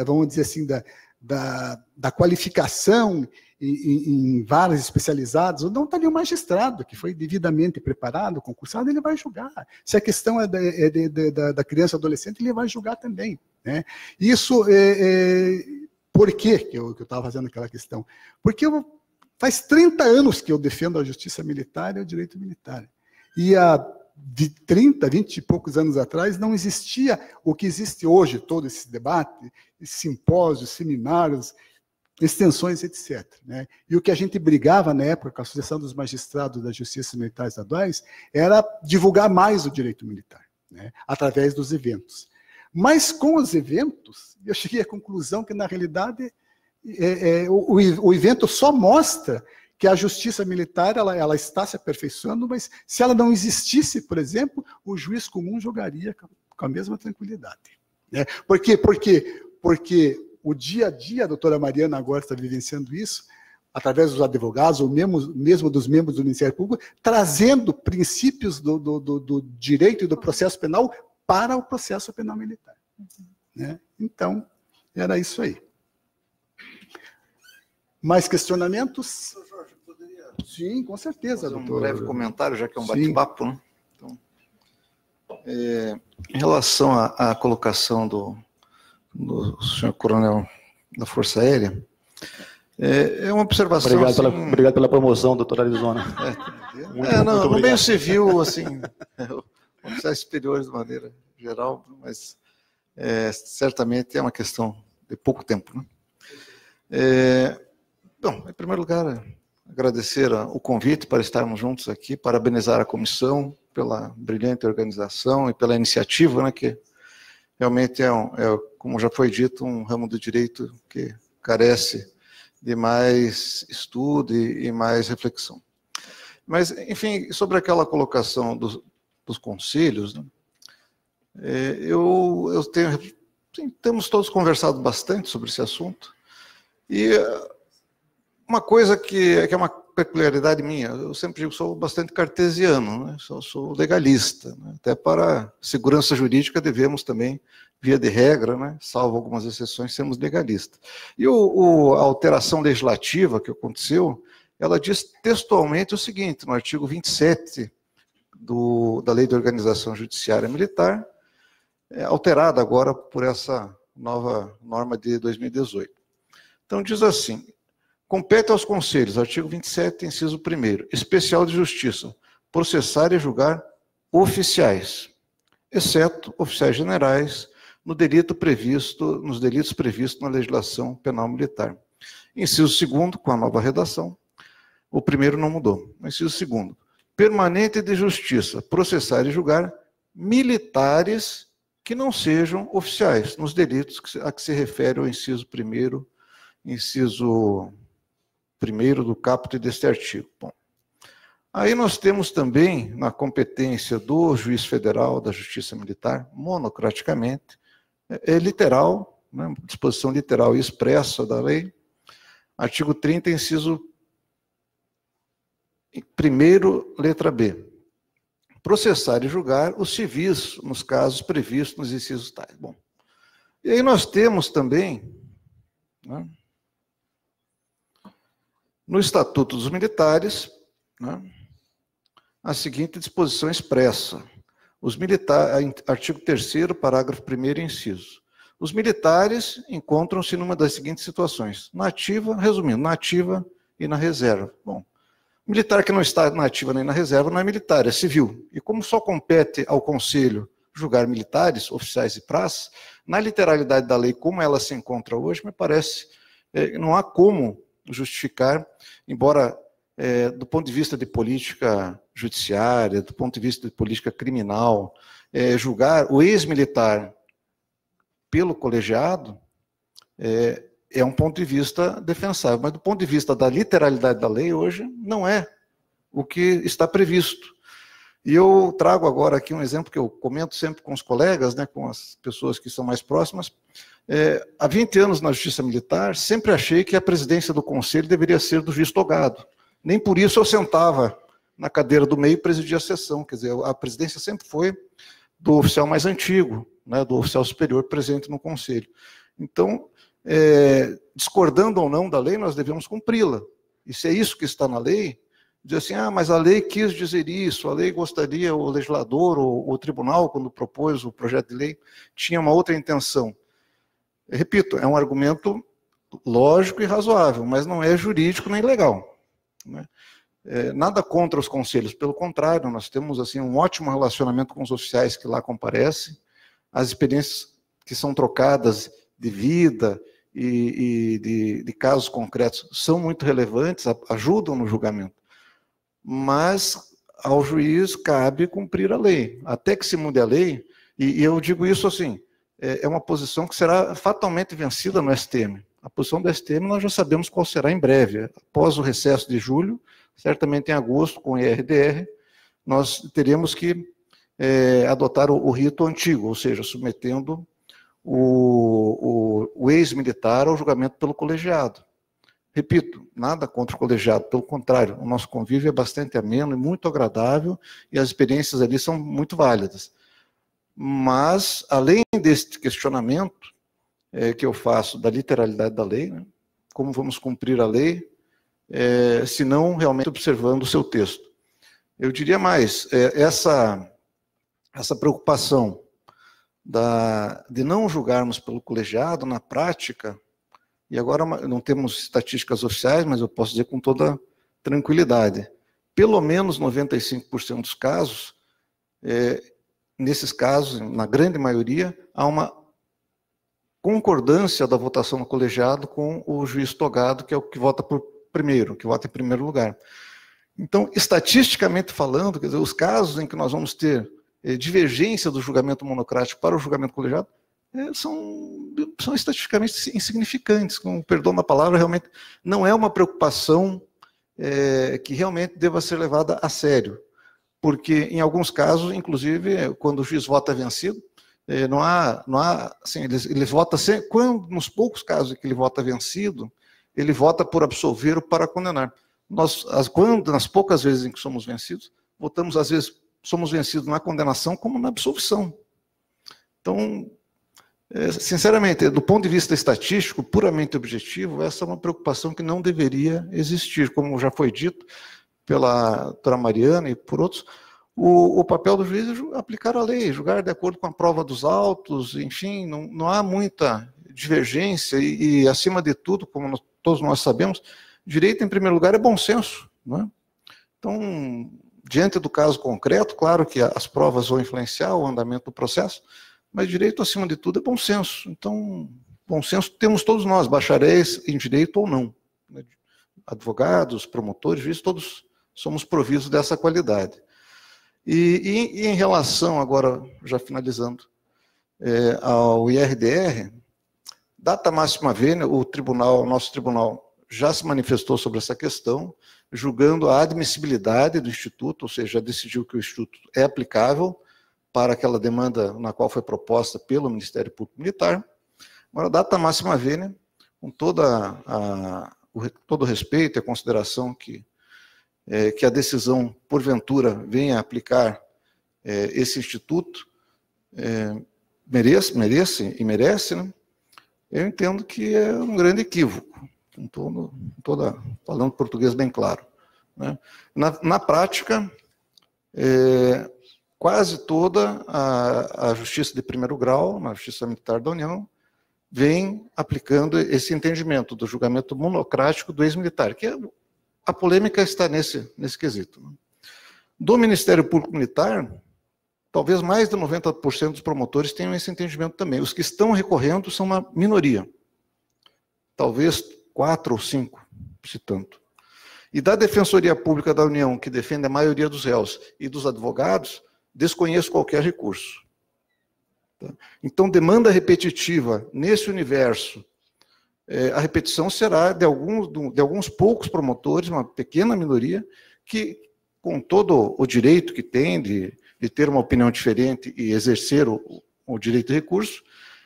vamos dizer assim, da qualificação em varas especializadas, não está ali o magistrado, que foi devidamente preparado, concursado, ele vai julgar. Se a questão é da criança ou adolescente, ele vai julgar também. Né? Isso, por que eu estava fazendo aquela questão? Porque faz 30 anos que eu defendo a justiça militar e o direito militar. E de 30, 20 e poucos anos atrás, não existia o que existe hoje, todo esse debate, simpósios, seminários, extensões, etc. Né? E o que a gente brigava na época com a Associação dos Magistrados da Justiça Militar Estaduais era divulgar mais o direito militar, né? Através dos eventos. Mas com os eventos, eu cheguei à conclusão que, na realidade, o evento só mostra que a justiça militar ela está se aperfeiçoando, mas se ela não existisse, por exemplo, o juiz comum julgaria com a mesma tranquilidade. Né? Por quê? Porque o dia a dia, a doutora Mariana agora está vivenciando isso, através dos advogados, ou mesmo dos membros do Ministério Público, trazendo princípios do direito e do processo penal para o processo penal militar. Né? Então, era isso aí. Mais questionamentos? Jorge, poderia... Sim, com certeza, doutor. Um breve comentário, já que é um bate-papo, né? Então, em relação à colocação do senhor coronel da Força Aérea, é uma observação... Obrigado pela promoção, doutora Arizona. No meio civil, assim, oficiais superiores de maneira geral, mas certamente é uma questão de pouco tempo, né? Bom, em primeiro lugar, agradecer o convite para estarmos juntos aqui, parabenizar a comissão pela brilhante organização e pela iniciativa, né, que realmente como já foi dito, um ramo do direito que carece de mais estudo e mais reflexão. Mas, enfim, sobre aquela colocação dos conselhos, né, temos todos conversado bastante sobre esse assunto, e uma coisa que é uma peculiaridade minha, eu sempre digo que sou bastante cartesiano, né? Sou legalista, né? Até para segurança jurídica devemos também, via de regra, né? Salvo algumas exceções, sermos legalistas. E a alteração legislativa que aconteceu, ela diz textualmente o seguinte, no artigo 27 da Lei de Organização Judiciária Militar, alterada agora por essa nova norma de 2018. Então diz assim: compete aos conselhos, artigo 27, inciso 1º, especial de justiça, processar e julgar oficiais, exceto oficiais generais, nos delitos previstos na legislação penal militar. Inciso 2º, com a nova redação, o primeiro não mudou. Inciso 2º, permanente de justiça, processar e julgar militares que não sejam oficiais, nos delitos a que se refere o inciso 1º, inciso 1º do caput deste artigo. Bom, aí nós temos também, na competência do juiz federal da Justiça Militar, monocraticamente, literal, né, disposição literal e expressa da lei, Artigo 30, inciso 1º, letra B. Processar e julgar os civis nos casos previstos nos incisos tais. Bom, e aí nós temos também, né, no Estatuto dos Militares, né, a seguinte disposição expressa. Os militares, artigo 3º, parágrafo 1º, inciso. Os militares encontram-se numa das seguintes situações: na ativa, resumindo, na ativa e na reserva. Bom, militar que não está na ativa nem na reserva não é militar, é civil. E como só compete ao Conselho julgar militares, oficiais e praças, na literalidade da lei como ela se encontra hoje, me parece, não há como justificar, embora do ponto de vista de política judiciária, do ponto de vista de política criminal, julgar o ex-militar pelo colegiado é um ponto de vista defensável, mas do ponto de vista da literalidade da lei, hoje, não é o que está previsto. E eu trago agora aqui um exemplo que eu comento sempre com os colegas, né, com as pessoas que são mais próximas. Há 20 anos na Justiça Militar, sempre achei que a presidência do Conselho deveria ser do juiz togado. Nem por isso eu sentava na cadeira do meio e presidia a sessão. Quer dizer, a presidência sempre foi do oficial mais antigo, né, do oficial superior presente no Conselho. Então, discordando ou não da lei, nós devemos cumpri-la. E se é isso que está na lei, dizer assim, mas a lei quis dizer isso, a lei gostaria, o legislador ou o tribunal, quando propôs o projeto de lei, tinha uma outra intenção. Eu repito, é um argumento lógico e razoável, mas não é jurídico nem legal, né? Nada contra os conselhos, pelo contrário, nós temos assim um ótimo relacionamento com os oficiais que lá comparecem, as experiências que são trocadas de vida e de casos concretos são muito relevantes, ajudam no julgamento. Mas ao juiz cabe cumprir a lei, até que se mude a lei, e eu digo isso assim, é uma posição que será fatalmente vencida no STM. A posição do STM nós já sabemos qual será em breve, após o recesso de julho, certamente em agosto, com o IRDR, nós teremos que adotar o rito antigo, ou seja, submetendo o ex-militar ao julgamento pelo colegiado. Repito, nada contra o colegiado, pelo contrário, o nosso convívio é bastante ameno e muito agradável, e as experiências ali são muito válidas. Mas, além deste questionamento que eu faço da literalidade da lei, né, como vamos cumprir a lei, se não realmente observando o seu texto. Eu diria mais, essa preocupação de não julgarmos pelo colegiado, na prática, e agora não temos estatísticas oficiais, mas eu posso dizer com toda tranquilidade, pelo menos 95% dos casos, nesses casos, na grande maioria, há uma concordância da votação no colegiado com o juiz togado, que é o que vota por primeiro, que vota em primeiro lugar. Então, estatisticamente falando, quer dizer, os casos em que nós vamos ter divergência do julgamento monocrático para o julgamento colegiado são estatisticamente insignificantes, com o perdão da palavra, realmente não é uma preocupação que realmente deva ser levada a sério, porque em alguns casos, inclusive, quando o juiz vota vencido, não há assim, ele vota sempre, quando, nos poucos casos em que ele vota vencido, ele vota por absolver ou para condenar. Nas poucas vezes em que somos vencidos, votamos, às vezes, somos vencidos na condenação como na absolvição. Então, sinceramente, do ponto de vista estatístico, puramente objetivo, essa é uma preocupação que não deveria existir. Como já foi dito pela doutora Mariana e por outros, o papel do juiz é aplicar a lei, julgar de acordo com a prova dos autos, enfim, não há muita divergência e, acima de tudo, como todos nós sabemos, direito, em primeiro lugar, é bom senso, não é? Então, diante do caso concreto, claro que as provas vão influenciar o andamento do processo, mas direito, acima de tudo, é bom senso. Então, bom senso temos todos nós, bacharéis em direito ou não, né? Advogados, promotores, juízes, todos somos providos dessa qualidade. E em relação, agora, já finalizando, ao IRDR, data máxima vênia, o nosso tribunal já se manifestou sobre essa questão, julgando a admissibilidade do Instituto, ou seja, decidiu que o Instituto é aplicável para aquela demanda na qual foi proposta pelo Ministério Público Militar. Agora, data máxima vênia, com toda todo o respeito e a consideração que a decisão, porventura, venha a aplicar esse instituto, merece, né? Eu entendo que é um grande equívoco. Estou falando português bem claro, né? Na prática, quase toda a justiça de primeiro grau, na Justiça Militar da União, vem aplicando esse entendimento do julgamento monocrático do ex-militar, que a polêmica está nesse quesito, né? Do Ministério Público Militar, talvez mais de 90% dos promotores tenham esse entendimento também. Os que estão recorrendo são uma minoria, talvez 4 ou 5, se tanto. E da Defensoria Pública da União, que defende a maioria dos réus, e dos advogados, desconheço qualquer recurso. Então, demanda repetitiva nesse universo, a repetição será de alguns poucos promotores, uma pequena minoria, que, com todo o direito que tem de ter uma opinião diferente e exercer o direito de recurso,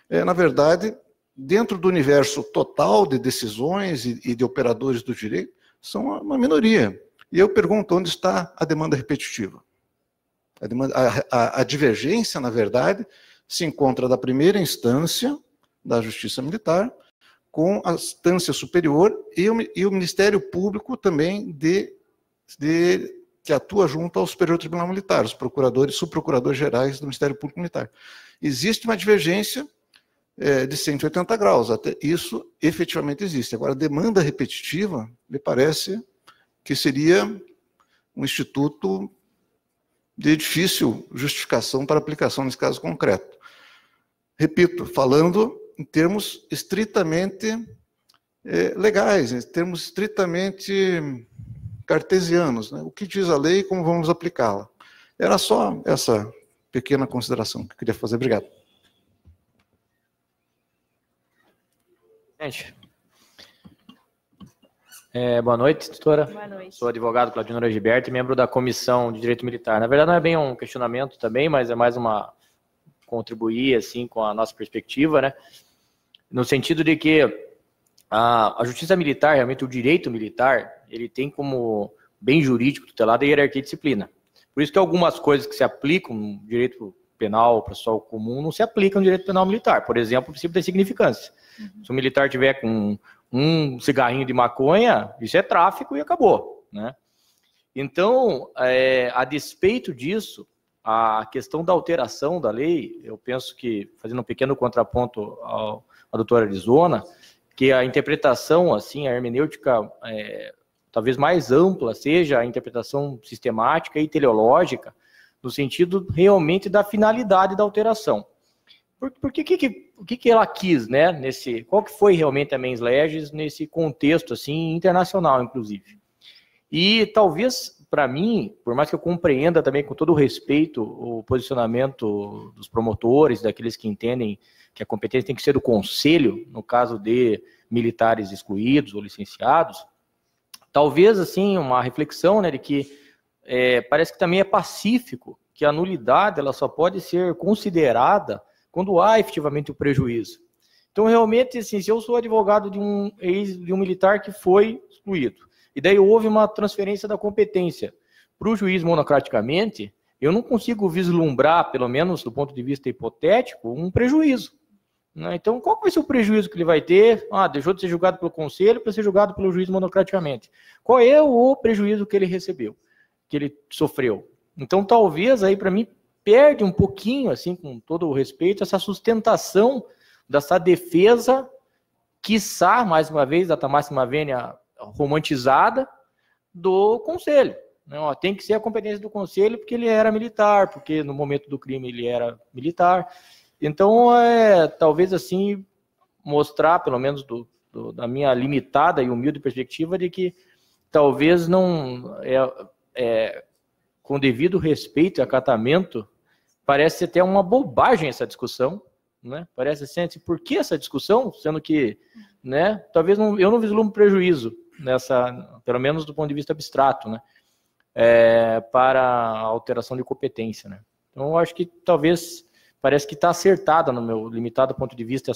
na verdade, dentro do universo total de decisões e de operadores do direito, são uma minoria. E eu pergunto, onde está a demanda repetitiva? A divergência, na verdade, se encontra da primeira instância da Justiça Militar com a instância superior e o Ministério Público também que atua junto ao Superior Tribunal Militar, os procuradores e subprocuradores gerais do Ministério Público Militar. Existe uma divergência de 180 graus, até isso efetivamente existe. Agora, a demanda repetitiva, me parece que seria um instituto de difícil justificação para aplicação nesse caso concreto. Repito, falando em termos estritamente legais, em termos estritamente cartesianos, né? O que diz a lei e como vamos aplicá-la. Era só essa pequena consideração que eu queria fazer. Obrigado. Gente. Boa noite, doutora. Boa noite. Sou advogado Claudino Gilberto e membro da Comissão de Direito Militar. Na verdade, não é bem um questionamento também, mas é mais uma contribuir assim com a nossa perspectiva, né? No sentido de que a justiça militar, realmente o direito militar, ele tem como bem jurídico tutelado a hierarquia e disciplina. Por isso que algumas coisas que se aplicam no direito penal processual comum não se aplicam no direito penal militar. Por exemplo, o princípio da insignificância. Se o militar tiver com um cigarrinho de maconha, isso é tráfico e acabou, né? Então, a despeito disso, a questão da alteração da lei, eu penso que, fazendo um pequeno contraponto à doutora Arizona, que a interpretação, assim, a hermenêutica talvez mais ampla seja a interpretação sistemática e teleológica, no sentido realmente da finalidade da alteração. O que ela quis, né? Qual que foi realmente a mens legis nesse contexto assim internacional, inclusive? E talvez para mim, por mais que eu compreenda também com todo o respeito o posicionamento dos promotores, daqueles que entendem que a competência tem que ser do conselho, no caso de militares excluídos ou licenciados, talvez assim uma reflexão, né, de que parece que também é pacífico que a nulidade ela só pode ser considerada quando há efetivamente o prejuízo. Então, realmente, assim, se eu sou advogado de um militar que foi excluído, e daí houve uma transferência da competência para o juiz monocraticamente, eu não consigo vislumbrar, pelo menos do ponto de vista hipotético, um prejuízo, né? Então, qual vai ser o prejuízo que ele vai ter? Deixou de ser julgado pelo conselho para ser julgado pelo juiz monocraticamente. Qual é o prejuízo que ele recebeu, que ele sofreu? Então, talvez, aí, para mim, perde um pouquinho, assim, com todo o respeito, essa sustentação dessa defesa, quiçá, mais uma vez, da máxima vênia romantizada do conselho. Não, tem que ser a competência do conselho porque ele era militar, porque no momento do crime ele era militar. Então, talvez assim, mostrar, pelo menos da minha limitada e humilde perspectiva, de que talvez não com devido respeito e acatamento, parece até uma bobagem essa discussão, né? Parece assim, por que essa discussão? Sendo que, né, talvez eu não vislumbro prejuízo nessa, pelo menos do ponto de vista abstrato, né? Para a alteração de competência, né? Então, eu acho que talvez, parece que está acertada no meu limitado ponto de vista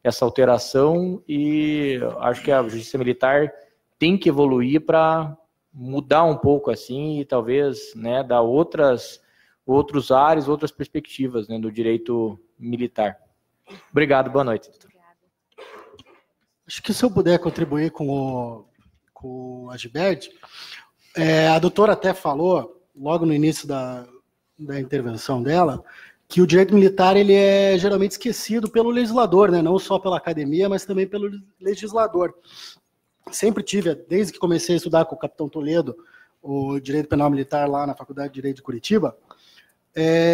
essa alteração e acho que a Justiça Militar tem que evoluir para mudar um pouco assim e talvez, né, dar outros ares, outras perspectivas, né, do direito militar. Obrigado, boa noite. Acho que se eu puder contribuir com o Agibert, a doutora até falou, logo no início da intervenção dela, que o direito militar ele é geralmente esquecido pelo legislador, né? Não só pela academia, mas também pelo legislador. Sempre tive, desde que comecei a estudar com o capitão Toledo, o direito penal militar lá na Faculdade de Direito de Curitiba,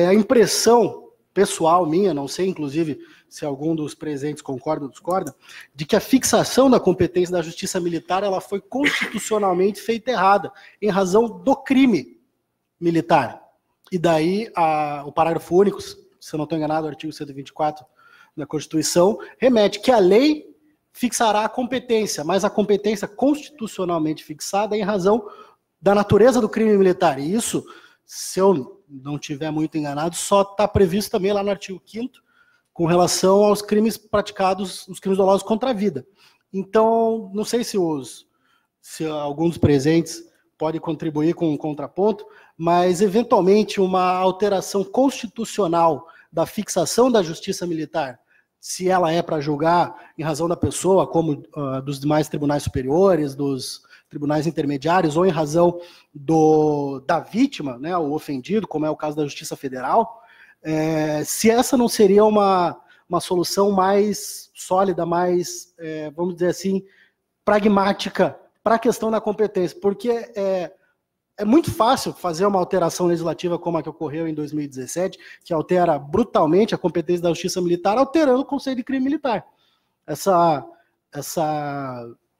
a impressão pessoal minha, não sei inclusive se algum dos presentes concorda ou discorda, de que a fixação da competência da justiça militar ela foi constitucionalmente feita errada, em razão do crime militar. E daí o parágrafo único, se eu não estou enganado, o artigo 124 da Constituição, remete que a lei fixará a competência, mas a competência constitucionalmente fixada é em razão da natureza do crime militar. E isso, se eu não estiver muito enganado, só está previsto também lá no artigo 5º, com relação aos crimes praticados, os crimes dolosos contra a vida. Então, não sei se algum dos presentes pode contribuir com um contraponto, mas, eventualmente, uma alteração constitucional da fixação da justiça militar, se ela é para julgar em razão da pessoa, como dos demais tribunais superiores, dos tribunais intermediários, ou em razão da vítima, né, o ofendido, como é o caso da Justiça Federal, se essa não seria uma solução mais sólida, mais, vamos dizer assim, pragmática para a questão da competência, porque é muito fácil fazer uma alteração legislativa como a que ocorreu em 2017, que altera brutalmente a competência da Justiça Militar, alterando o conceito de crime militar. Essa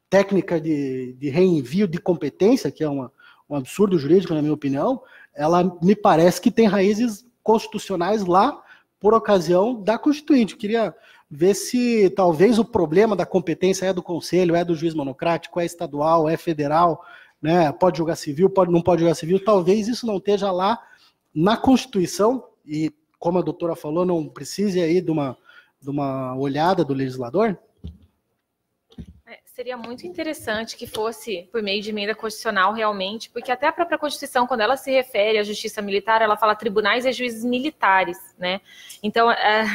técnica de reenvio de competência, que é um absurdo jurídico, na minha opinião, ela me parece que tem raízes constitucionais lá por ocasião da Constituinte. Eu queria ver se talvez o problema da competência é do Conselho, é do juiz monocrático, é estadual, é federal, né? Pode julgar civil, não pode julgar civil. Talvez isso não esteja lá na Constituição e, como a doutora falou, não precise aí de uma olhada do legislador. Seria muito interessante que fosse por meio de emenda constitucional realmente, porque até a própria Constituição, quando ela se refere à justiça militar, ela fala tribunais e juízes militares, né? Então,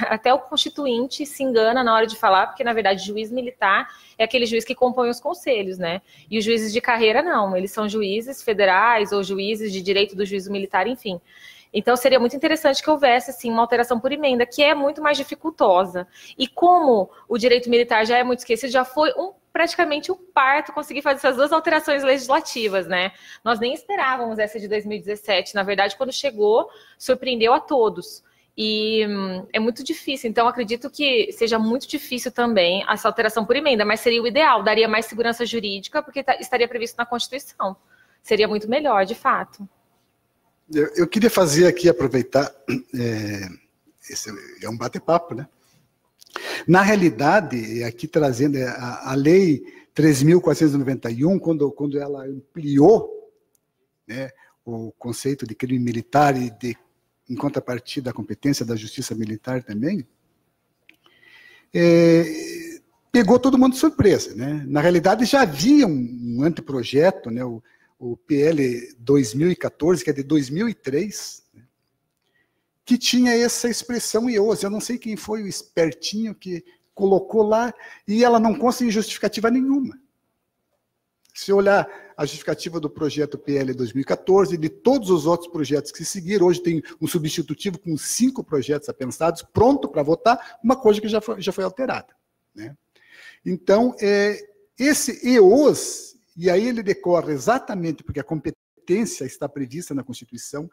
até o constituinte se engana na hora de falar, porque, na verdade, juiz militar é aquele juiz que compõe os conselhos, né? E os juízes de carreira, não. Eles são juízes federais ou juízes de direito do juízo militar, enfim. Então, seria muito interessante que houvesse, assim, uma alteração por emenda, que é muito mais dificultosa. E como o direito militar já é muito esquecido, já foi praticamente um parto conseguir fazer essas duas alterações legislativas, né? Nós nem esperávamos essa de 2017. Na verdade, quando chegou, surpreendeu a todos. E é muito difícil. Então, acredito que seja muito difícil também essa alteração por emenda, mas seria o ideal. Daria mais segurança jurídica, porque estaria previsto na Constituição. Seria muito melhor, de fato. Eu queria fazer aqui, aproveitar, esse é um bate-papo, né? Na realidade, aqui trazendo a Lei 3.491, quando ela ampliou, né, o conceito de crime militar e em contrapartida da competência da justiça militar também, pegou todo mundo de surpresa, né? Na realidade, já havia um anteprojeto, né, o PL 2014, que é de 2003, né, que tinha essa expressão iosa. Eu não sei quem foi o espertinho que colocou lá, e ela não consta em justificativa nenhuma. Se olhar a justificativa do projeto PL 2014 e de todos os outros projetos que se seguiram, hoje tem um substitutivo com 5 projetos apensados, pronto para votar, uma coisa que já foi alterada, né? Então, esse EOS, e aí ele decorre exatamente porque a competência está prevista na Constituição,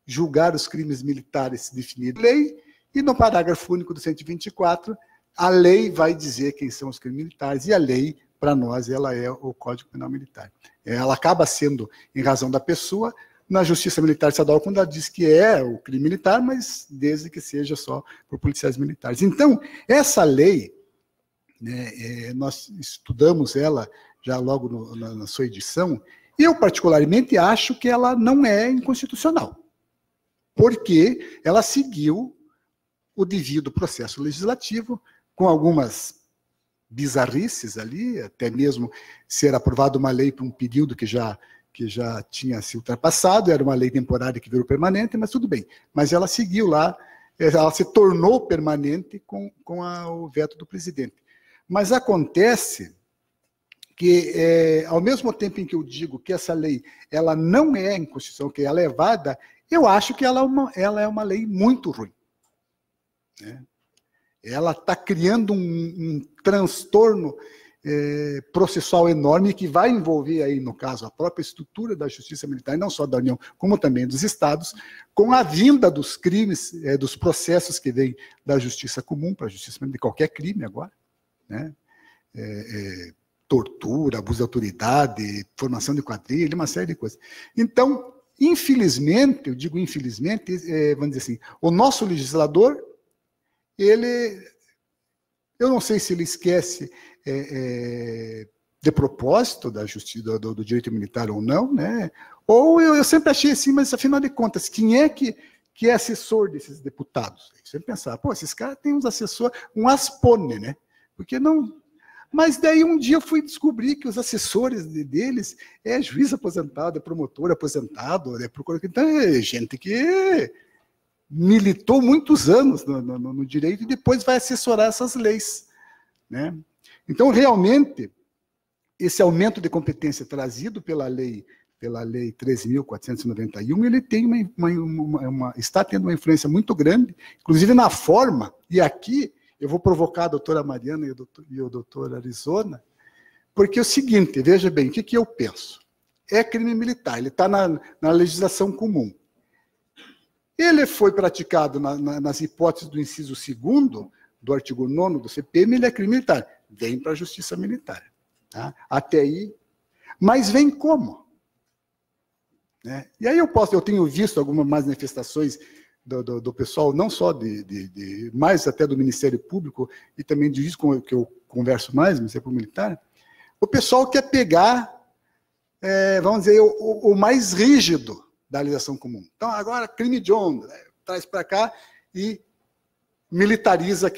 julgar os crimes militares definidos em lei, e no parágrafo único do 124, a lei vai dizer quem são os crimes militares, e a lei, para nós, ela é o Código Penal Militar. Ela acaba sendo, em razão da pessoa, na Justiça Militar Estadual, quando ela diz que é o crime militar, mas desde que seja só por policiais militares. Então, essa lei, né, nós estudamos ela já logo na sua edição, e eu particularmente acho que ela não é inconstitucional, porque ela seguiu o devido processo legislativo, com algumas bizarrices ali, até mesmo ser aprovada uma lei para um período que já tinha se ultrapassado, era uma lei temporária que virou permanente, mas tudo bem. Mas ela seguiu lá, ela se tornou permanente com o veto do presidente. Mas acontece que, ao mesmo tempo em que eu digo que essa lei ela não é inconstitucional, que ela é levada, eu acho que ela é uma lei muito ruim. Né? Ela está criando um transtorno processual enorme que vai envolver aí, no caso, a própria estrutura da justiça militar, não só da União, como também dos estados, com a vinda dos crimes, dos processos que vêm da justiça comum para a justiça de qualquer crime agora, né? Tortura, abuso de autoridade, formação de quadrilha, uma série de coisas. Então, infelizmente, eu digo infelizmente, vamos dizer assim, o nosso legislador, eu não sei se ele esquece de propósito da justiça, do direito militar ou não, né? Ou eu sempre achei assim, mas afinal de contas, quem é que é assessor desses deputados? Eu sempre pensava, pô, esses caras têm uns assessores, um aspone, né? Porque não... Mas daí um dia eu fui descobrir que os assessores deles é juiz aposentado, é promotor aposentado, é procurador. Então é gente que militou muitos anos no direito e depois vai assessorar essas leis, né? Então, realmente, esse aumento de competência trazido pela lei 13.491, ele tem está tendo uma influência muito grande, inclusive na forma, e aqui eu vou provocar a doutora Mariana e o doutor Arizona, porque é o seguinte, veja bem, o que eu penso? É crime militar, ele está na legislação comum. Ele foi praticado nas hipóteses do inciso 2º, do artigo 9º do CPM, ele é crime militar. Vem para a justiça militar. Tá? Até aí. Mas vem como? Né? E aí eu tenho visto algumas manifestações do pessoal, não só mais até do Ministério Público, e também de juiz com que eu converso mais, Ministério Público Militar, o pessoal quer pegar, vamos dizer, o mais rígido da legislação comum. Então, agora, crime de onda, traz para cá e militariza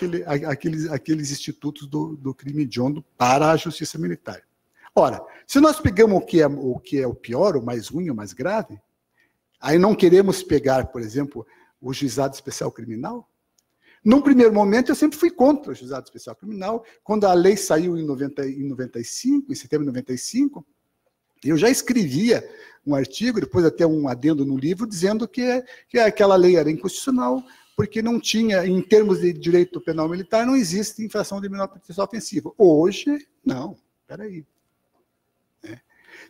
aqueles institutos do crime hediondo para a justiça militar. Ora, se nós pegamos o que é o pior, o mais ruim, o mais grave, aí não queremos pegar, por exemplo, o juizado especial criminal. Num primeiro momento, eu sempre fui contra o juizado especial criminal. Quando a lei saiu em 95, em setembro de 95, eu já escrevia um artigo, depois até um adendo no livro, dizendo que aquela lei era inconstitucional, porque não tinha, em termos de direito penal militar, não existe infração de menor potencial ofensiva. Hoje, não. Espera aí.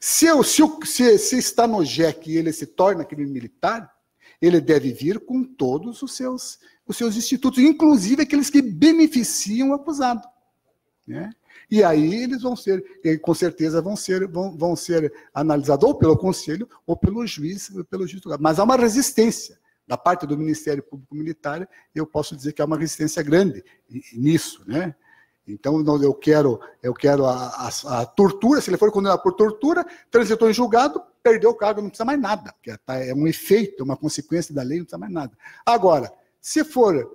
Se está no JEC e ele se torna crime militar, ele deve vir com todos os seus institutos, inclusive aqueles que beneficiam o acusado. Né? E aí eles vão ser, com certeza, vão ser analisados ou pelo conselho ou pelo juiz. Mas há uma resistência da parte do Ministério Público Militar, eu posso dizer que há uma resistência grande nisso, né? Então, eu quero a tortura, se ele for condenado por tortura, transitou em julgado, perdeu o cargo, não precisa mais nada, porque é um efeito, uma consequência da lei, não precisa mais nada. Agora, se for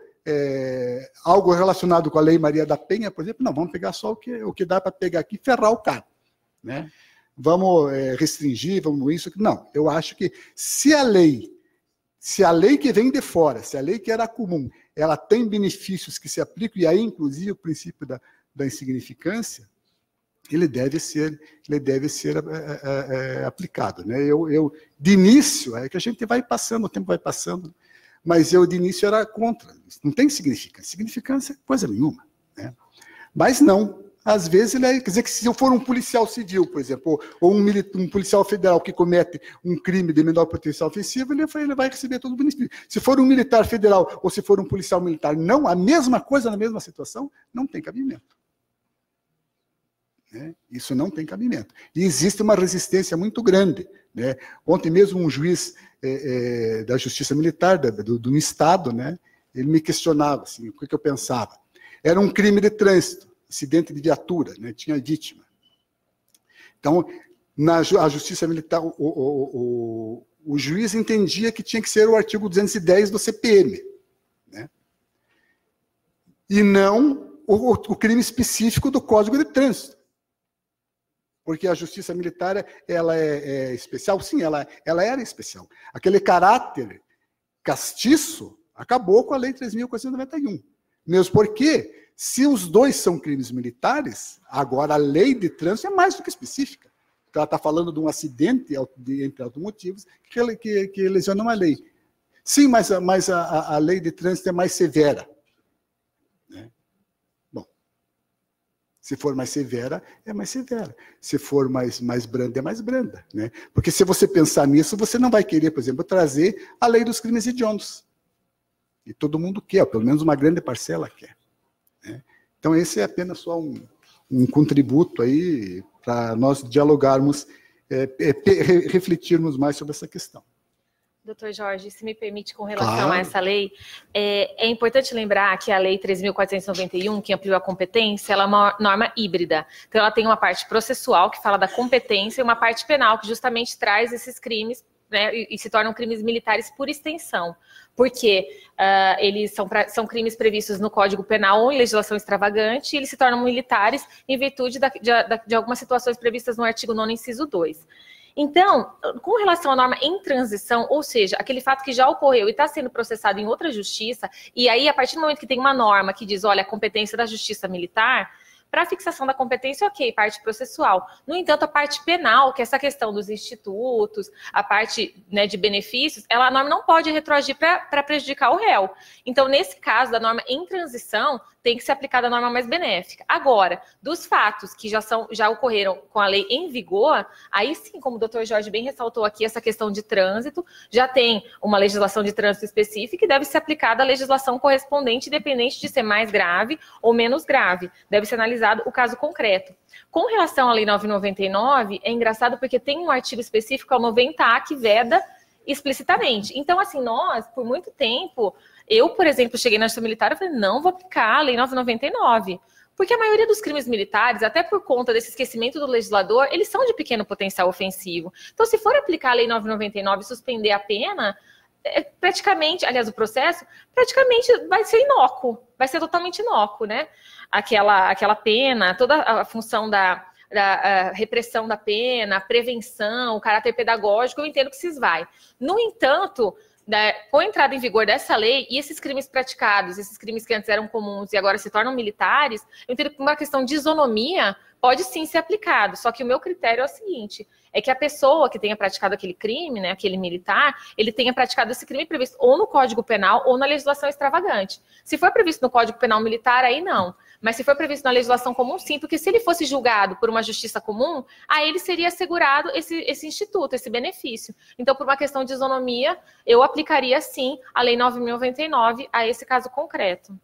algo relacionado com a Lei Maria da Penha, por exemplo, não, vamos pegar só o que dá para pegar aqui e ferrar o cara, né? Vamos restringir, vamos isso, não. Eu acho que se a lei que vem de fora, se a lei que era comum, ela tem benefícios que se aplicam, e aí, inclusive, o princípio da insignificância, ele deve ser aplicado. Né? Eu, de início, é que a gente vai passando, o tempo vai passando, mas eu, de início, era contra. Não tem significância. Significância é coisa nenhuma. Né? Mas não. Às vezes, quer dizer que se eu for um policial civil, por exemplo, ou um policial federal que comete um crime de menor potencial ofensivo, ele vai receber todo o benefício. Se for um militar federal ou se for um policial militar, não, a mesma coisa na mesma situação, não tem cabimento. Né? Isso não tem cabimento. E existe uma resistência muito grande. Né? Ontem mesmo um juiz da Justiça Militar, do Estado, né, ele me questionava assim, o que eu pensava. Era um crime de trânsito. Acidente de viatura, né? Tinha vítima. Então, a Justiça Militar, o juiz entendia que tinha que ser o artigo 210 do CPM. Né? E não o crime específico do Código de Trânsito. Porque a justiça militar, ela é especial? Sim, ela era especial. Aquele caráter castiço acabou com a Lei 3.491. Mesmo porque, se os dois são crimes militares, agora a Lei de Trânsito é mais do que específica. Ela está falando de um acidente entre automotivos que lesiona uma lei. Sim, mas a Lei de Trânsito é mais severa. Se for mais severa, é mais severa. Se for mais branda, é mais branda. Né? Porque se você pensar nisso, você não vai querer, por exemplo, trazer a lei dos crimes hediondos. E todo mundo quer, pelo menos uma grande parcela quer. Né? Então, esse é apenas só um contributo aí para nós dialogarmos, refletirmos mais sobre essa questão. Doutor Jorge, se me permite, com relação a essa lei, é importante lembrar que a Lei 3.491, que ampliou a competência, ela é uma norma híbrida. Então, ela tem uma parte processual, que fala da competência, e uma parte penal, que justamente traz esses crimes, né, e se tornam crimes militares por extensão. Porque eles são crimes previstos no Código Penal ou em legislação extravagante, e eles se tornam militares em virtude de algumas situações previstas no artigo 9º, inciso 2. Então, com relação à norma em transição, ou seja, aquele fato que já ocorreu e está sendo processado em outra justiça, e aí, a partir do momento que tem uma norma que diz, olha, a competência da justiça militar, para a fixação da competência, ok, parte processual. No entanto, a parte penal, que é essa questão dos institutos, a parte, né, de benefícios, a norma não pode retroagir para prejudicar o réu. Então, nesse caso da norma em transição, tem que ser aplicada a norma mais benéfica. Agora, dos fatos que já ocorreram com a lei em vigor, aí sim, como o doutor Jorge bem ressaltou aqui, essa questão de trânsito, já tem uma legislação de trânsito específica e deve ser aplicada a legislação correspondente, independente de ser mais grave ou menos grave. Deve ser analisado o caso concreto. Com relação à Lei 9.099, é engraçado porque tem um artigo específico, é o 90A, que veda explicitamente. Então, assim, nós, por muito tempo, eu, por exemplo, cheguei na justiça militar e falei, não vou aplicar a Lei 9.099, porque a maioria dos crimes militares, até por conta desse esquecimento do legislador, eles são de pequeno potencial ofensivo. Então, se for aplicar a Lei 9.099 e suspender a pena, praticamente, aliás, o processo, praticamente vai ser inócuo, vai ser totalmente inócuo, né? Aquela pena, toda a função da repressão da pena, a prevenção, o caráter pedagógico, eu entendo que se esvai. No entanto, com a entrada em vigor dessa lei, e esses crimes praticados, esses crimes que antes eram comuns e agora se tornam militares, eu entendo que uma questão de isonomia pode sim ser aplicado, só que o meu critério é o seguinte, é que a pessoa que tenha praticado aquele crime, né, aquele militar, ele tenha praticado esse crime previsto ou no Código Penal ou na legislação extravagante. Se for previsto no Código Penal militar, aí não. Mas se for previsto na legislação comum, sim, porque se ele fosse julgado por uma justiça comum, a ele seria assegurado esse instituto, esse benefício. Então, por uma questão de isonomia, eu aplicaria, sim, a Lei 9.099 a esse caso concreto.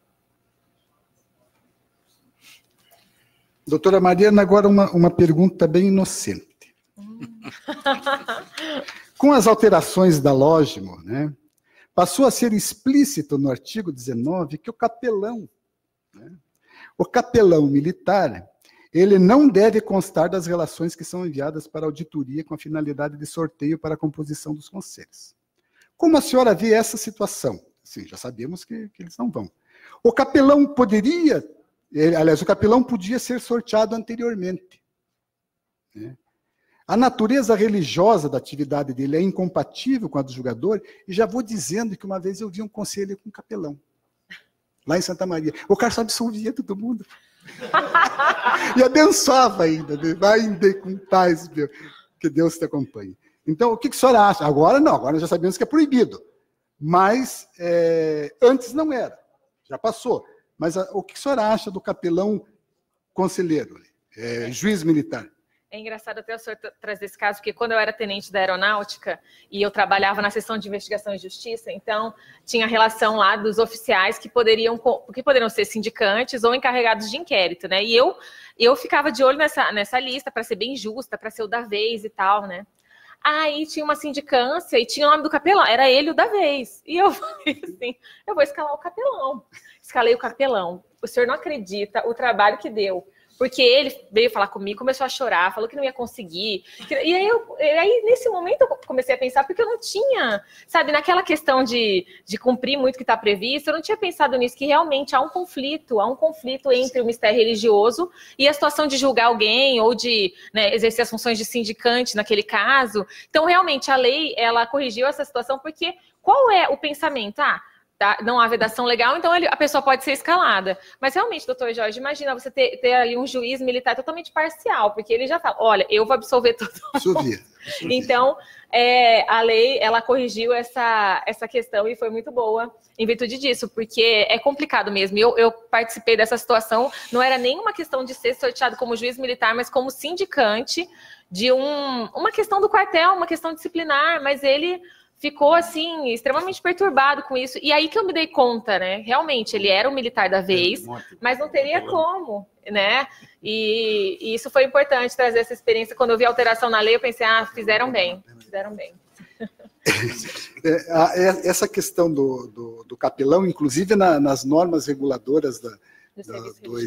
Doutora Mariana, agora uma pergunta bem inocente. Com as alterações da Lógimo, né, passou a ser explícito no artigo 19 que o capelão militar, ele não deve constar das relações que são enviadas para a auditoria com a finalidade de sorteio para a composição dos conselhos. Como a senhora vê essa situação? Sim, já sabemos que eles não vão. O capelão podia ser sorteado anteriormente. Né? A natureza religiosa da atividade dele é incompatível com a do julgador, e já vou dizendo que uma vez eu vi um conselho com um capelão, lá em Santa Maria. O cara só absolvia todo mundo. E abençoava ainda. Né? Vai com paz, meu, que Deus te acompanhe. Então, o que a senhora acha? Agora não, agora já sabemos que é proibido. Mas antes não era. Já passou. Mas o que a senhora acha do capelão conselheiro, juiz militar? É engraçado até o senhor trazer esse caso, porque quando eu era tenente da aeronáutica e eu trabalhava na seção de investigação e justiça, então tinha relação lá dos oficiais que poderiam ser sindicantes ou encarregados de inquérito, né? E eu ficava de olho nessa lista para ser bem justa, para ser o da vez e tal, né? Aí tinha uma sindicância e tinha o nome do capelão, era ele o da vez. E eu falei assim, eu vou escalar o capelão. Escalei o capelão. O senhor não acredita o trabalho que deu. porque ele veio falar comigo, começou a chorar, falou que não ia conseguir. E aí nesse momento, eu comecei a pensar, porque eu não tinha, sabe, naquela questão de cumprir muito o que está previsto, eu não tinha pensado nisso, que realmente há um conflito entre o mistério religioso e a situação de julgar alguém ou de, né, exercer as funções de sindicante naquele caso. Então, realmente, a lei, ela corrigiu essa situação, porque qual é o pensamento? Não há vedação legal, então a pessoa pode ser escalada. Mas realmente, doutor Jorge, imagina você ter ali um juiz militar totalmente parcial, porque ele já fala, olha, eu vou absolver todo mundo. Então, a lei, ela corrigiu essa questão e foi muito boa em virtude disso, porque é complicado mesmo. Eu participei dessa situação, não era nem uma questão de ser sorteado como juiz militar, mas como sindicante de uma questão do quartel, uma questão disciplinar, mas ele ficou, assim, extremamente perturbado com isso. E aí que eu me dei conta, né? Realmente, ele era o militar da vez, mas não teria como, né? E isso foi importante, trazer essa experiência. Quando eu vi a alteração na lei, eu pensei, fizeram bem. Essa questão do capelão, inclusive nas normas reguladoras do